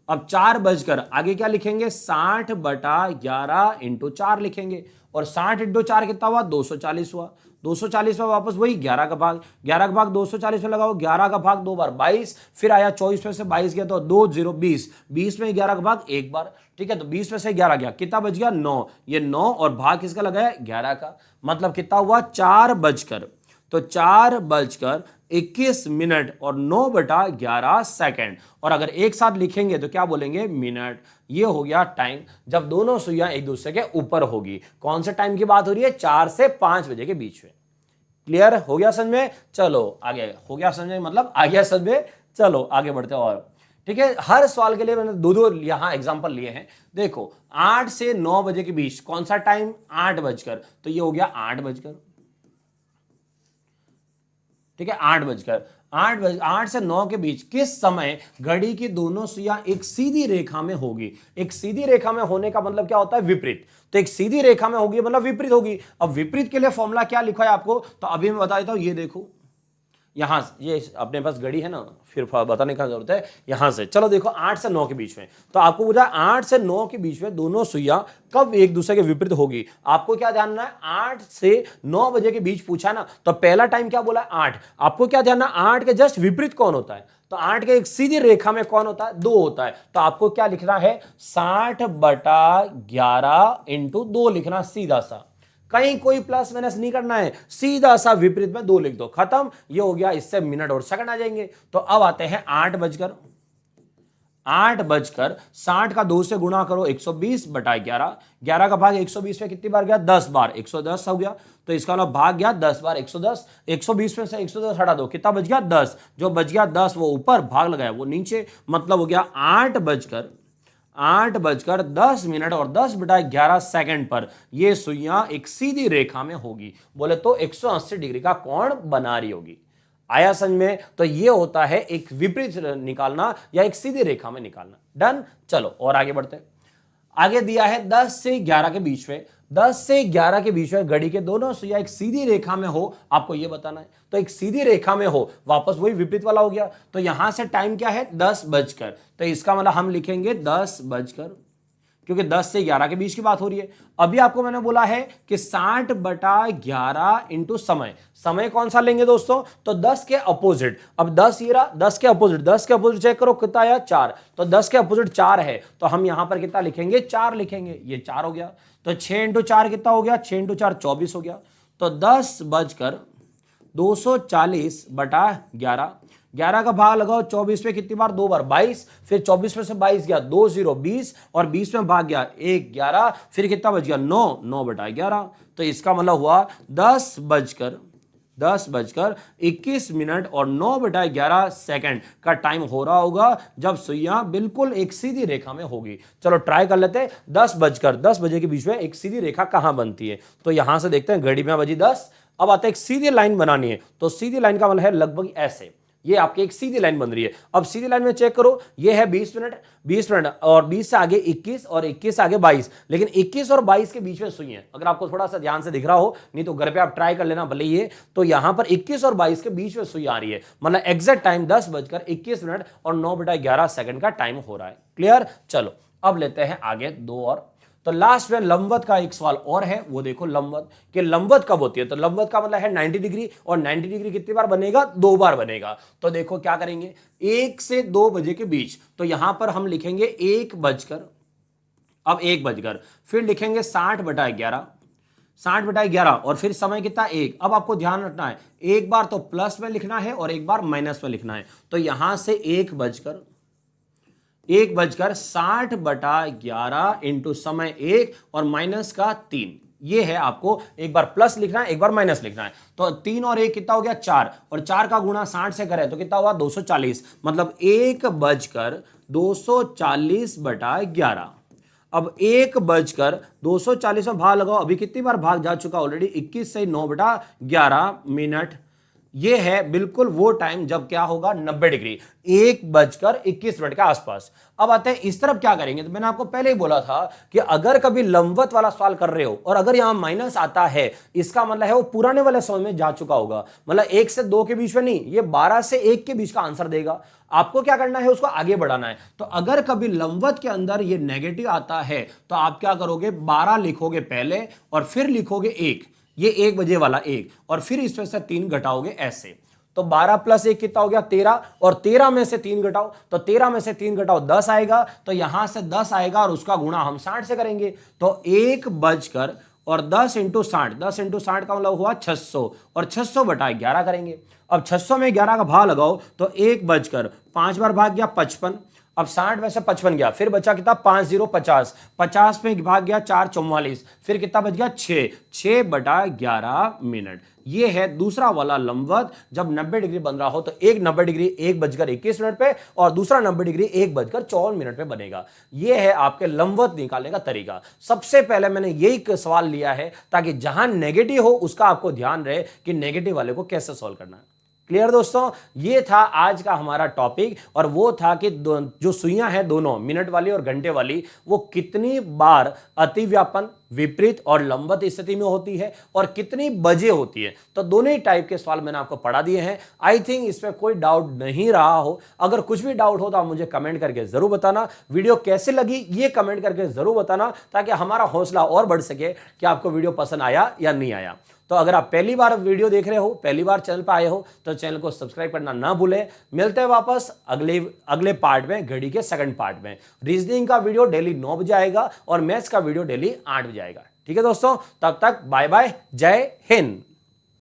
अब 4 बजकर आगे क्या लिखेंगे, 60/11 इंटू 4 लिखेंगे। और 60 इंटू 4 कितना हुआ, 240 हुआ। 240 में वापस वही 11 का भाग, 11 का भाग 240 में लगाओ, 11 का भाग 2 बार 22, फिर आया 24 में से 22 गया तो 2 0 20, 20 में 11 का भाग 1 बार। ठीक है, तो 20 में से 11 गया, कितना बच गया, 9। ये 9 और भाग किसका लगाया, 11 का। मतलब कितना हुआ, 4 बजकर, तो 4 बजकर 21 मिनट और 9/11 सेकंड। और अगर एक साथ लिखेंगे तो क्या बोलेंगे, मिनट। ये हो गया टाइम जब दोनों सुइयां एक दूसरे के ऊपर होगी। कौन से टाइम की बात हो रही है, 4 से 5 बजे के बीच में। क्लियर हो गया समझ में? चलो आगे, हो गया समझ में, मतलब आ गया समझ में। चलो आगे बढ़ते हैं और। ठीक है, हर सवाल के लिए मैंने दो यहां एग्जांपल लिए हैं। देखो 8 से 9 बजे के बीच कौन सा टाइम, 8 बजकर, तो ये हो गया 8 बजकर। ठीक है, 8 से 9 के बीच किस समय घड़ी की दोनों सुइयां एक सीधी रेखा में होगी। एक सीधी रेखा में होने का मतलब क्या होता है, विपरीत। तो एक सीधी रेखा में होगी मतलब विपरीत होगी। अब विपरीत के लिए फॉर्मूला क्या लिखा है आपको, तो अभी मैं बता देता हूं। ये देखो यहां ये अपने पास घड़ी है ना, फिर बताने का जरूरत है। यहां से चलो देखो 8 से 9 के बीच में, तो आपको पूछा 8 से 9 के बीच में दोनों सुइयां कब एक दूसरे के विपरीत होगी। आपको क्या जानना है, 8 से 9 बजे के बीच पूछा ना, तो पहला टाइम क्या बोला, 8। आपको क्या जानना, 8 के जस्ट विपरीत कौन होता है, तो 8 के एक सीधी रेखा में कौन होता है, 2 होता है। तो आपको क्या लिखना है, 60/11 इंटू 2 लिखना, सीधा सा, कहीं कोई प्लस माइनस नहीं करना है, सीधा सा विपरीत में 2 लिख दो, खत्म। ये हो गया, इससे मिनट और सेकंड आ जाएंगे। तो अब आते हैं 8 बजकर 60 का 2 से गुणा करो, 120/11। 11 का भाग 120 में कितनी बार गया, 10 बार, 110 हो गया। तो इसका मतलब भाग गया 10 बार, 110। 120 में से 110 हटा दो, कितना बच गया, 10। जो बच गया 10 वो ऊपर, भाग लगाया वो नीचे, मतलब हो गया 8 बजकर 10 मिनट और 10/11 सेकंड पर ये सुइयां एक सीधी रेखा में होगी। बोले तो 180 डिग्री का कोण बना रही होगी। आया समझ में? तो ये होता है एक विपरीत निकालना या एक सीधी रेखा में निकालना। डन। चलो और आगे बढ़ते हैं। आगे दिया है 10 से 11 के बीच में, 10 से 11 के बीच में घड़ी के दोनों सुइयां एक सीधी रेखा में हो, आपको यह बताना है। तो एक सीधी रेखा में हो, वापस वही विपरीत वाला हो गया। तो यहां से टाइम क्या है, 10 बजकर, तो इसका मतलब हम लिखेंगे 10 बजकर, क्योंकि 10 से 11 के बीच की बात हो रही है। अभी आपको मैंने बोला है कि 60/11 इंटू समय। समय कौन सा लेंगे दोस्तों? तो 10 के अपोजिट। अब 10 ये रहा, 10 के अपोजिट, 10 के अपोजिट चेक करो कितना आया, 4। तो 10 के अपोजिट 4 है, तो हम यहां पर कितना लिखेंगे, 4 लिखेंगे। ये 4 हो गया। तो 6 इंटू 4 कितना हो गया, 6 इंटू 4 24 हो गया। तो 10:240/11, 11 का भाग लगाओ 24 पे कितनी बार, 2 बार, 22। फिर 24 में से 22 गया, 2 0 20, और 20 में भाग गया 1 11, फिर कितना बच गया, 9, 9/11। तो इसका मतलब हुआ 10:21 और 9/11 का टाइम हो रहा होगा जब सुइयां बिल्कुल एक सीधी रेखा में होगी। चलो ट्राई कर लेते हैं। 10 बजे के बीच में एक सीधी रेखा कहां बनती है? तो यहां से देखते हैं, घड़ी में बजी 10। अब आता है एक सीधी लाइन बनानी है। तो सीधी लाइन का मतलब है लगभग ऐसे, ये आपकी एक सीधी लाइन बन रही है। अब सीधी लाइन में चेक करो, ये है 20 मिनट, 20 मिनट, और 20 से आगे 21, और 21 से आगे 22। लेकिन 21 और 22 के बीच में सुई है, अगर आपको थोड़ा सा ध्यान से दिख रहा हो, नहीं तो घर पे आप ट्राई कर लेना भले ये। तो यहां पर 21 और 22 के बीच में सुई आ रही है, मतलब एग्जैक्ट टाइम 10:21 और 9/11 का टाइम हो रहा है। क्लियर? चलो अब लेते हैं आगे दो और। तो लास्ट में लंबवत का एक सवाल और है, वो देखो लंबवत कि लंबवत कब होती है। तो लंबवत का मतलब है 90 डिग्री, और 90 डिग्री कितनी बार बनेगा, 2 बार बनेगा। तो देखो क्या करेंगे, 1 से 2 बजे के बीच, तो यहां पर हम लिखेंगे 1 बजकर, अब 1 बजकर, फिर लिखेंगे 60/11, 60/11, और फिर समय कितना, 1। अब आपको ध्यान रखना है, एक बार तो प्लस में लिखना है और एक बार माइनस में लिखना है। तो यहां से 1:60/11 इंटू समय 1 और माइनस का 3। ये है, आपको एक बार प्लस लिखना है, एक बार माइनस लिखना है। तो 3 और 1 कितना हो गया, 4, और 4 का गुणा 60 से करें तो कितना हुआ, 240। मतलब 1:240/11। अब 1:240 में भाग लगाओ, अभी कितनी बार भाग जा चुका ऑलरेडी, 21 से 9/11 मिनट। ये है बिल्कुल वो टाइम जब क्या होगा, 90 डिग्री, 1:21 के आसपास। अब आते हैं इस तरफ क्या करेंगे। तो मैंने आपको पहले ही बोला था कि अगर कभी लंबवत वाला सवाल कर रहे हो और अगर यहां माइनस आता है, इसका मतलब है वो पुराने वाले समय में जा चुका होगा। मतलब 1 से 2 के बीच में नहीं, ये 12 से 1 के बीच का आंसर देगा। आपको क्या करना है, उसको आगे बढ़ाना है। तो अगर कभी लंबवत के अंदर ये नेगेटिव आता है, तो आप क्या करोगे, 12 लिखोगे पहले और फिर लिखोगे 1, ये 1 बजे वाला 1, और फिर इसमें से 3 घटाओगे ऐसे। तो 12 + 1 कितना हो गया, 13, और 13 में से 3 घटाओ, तो 13 में से 3 घटाओ 10 आएगा। तो यहां से 10 आएगा और उसका गुणा हम 60 से करेंगे। तो 1:10 इंटू 60, 10 इंटू 60 का मतलब हुआ 600, और 600/11 करेंगे। अब 600 में 11 का भाग लगाओ, तो 1:5 बार भाग गया 55। अब 60 में से 55 गया, फिर बचा कितना, 50, 50 में भाग गया 4 44, फिर कितना बच गया, 6/11 मिनट। ये है दूसरा वाला लंबवत जब 90 डिग्री बन रहा हो। तो एक 90 डिग्री 1:21 पे, और दूसरा 90 डिग्री 1:54 पे बनेगा। ये है आपके लंबवत निकालने का तरीका। सबसे पहले मैंने यही सवाल लिया है ताकि जहां नेगेटिव हो उसका आपको ध्यान रहे कि नेगेटिव वाले को कैसे सॉल्व करना है। क्लियर दोस्तों? ये था आज का हमारा टॉपिक, और वो था कि जो सुइयां हैं दोनों, मिनट वाली और घंटे वाली, वो कितनी बार अतिव्यापन, विपरीत और लंबवत स्थिति में होती है और कितनी बजे होती है। तो दोनों ही टाइप के सवाल मैंने आपको पढ़ा दिए हैं। आई थिंक इसमें कोई डाउट नहीं रहा हो। अगर कुछ भी डाउट हो तो आप मुझे कमेंट करके जरूर बताना। वीडियो कैसे लगी ये कमेंट करके जरूर बताना, ताकि हमारा हौसला और बढ़ सके कि आपको वीडियो पसंद आया या नहीं आया। तो अगर आप पहली बार वीडियो देख रहे हो, पहली बार चैनल पर आए हो, तो चैनल को सब्सक्राइब करना ना भूलें। मिलते हैं वापस अगले पार्ट में, घड़ी के सेकंड पार्ट में। रीजनिंग का वीडियो डेली 9 बजे आएगा और मैथ्स का वीडियो डेली 8 बजे आएगा। ठीक है दोस्तों, तब तक बाय बाय, जय हिंद।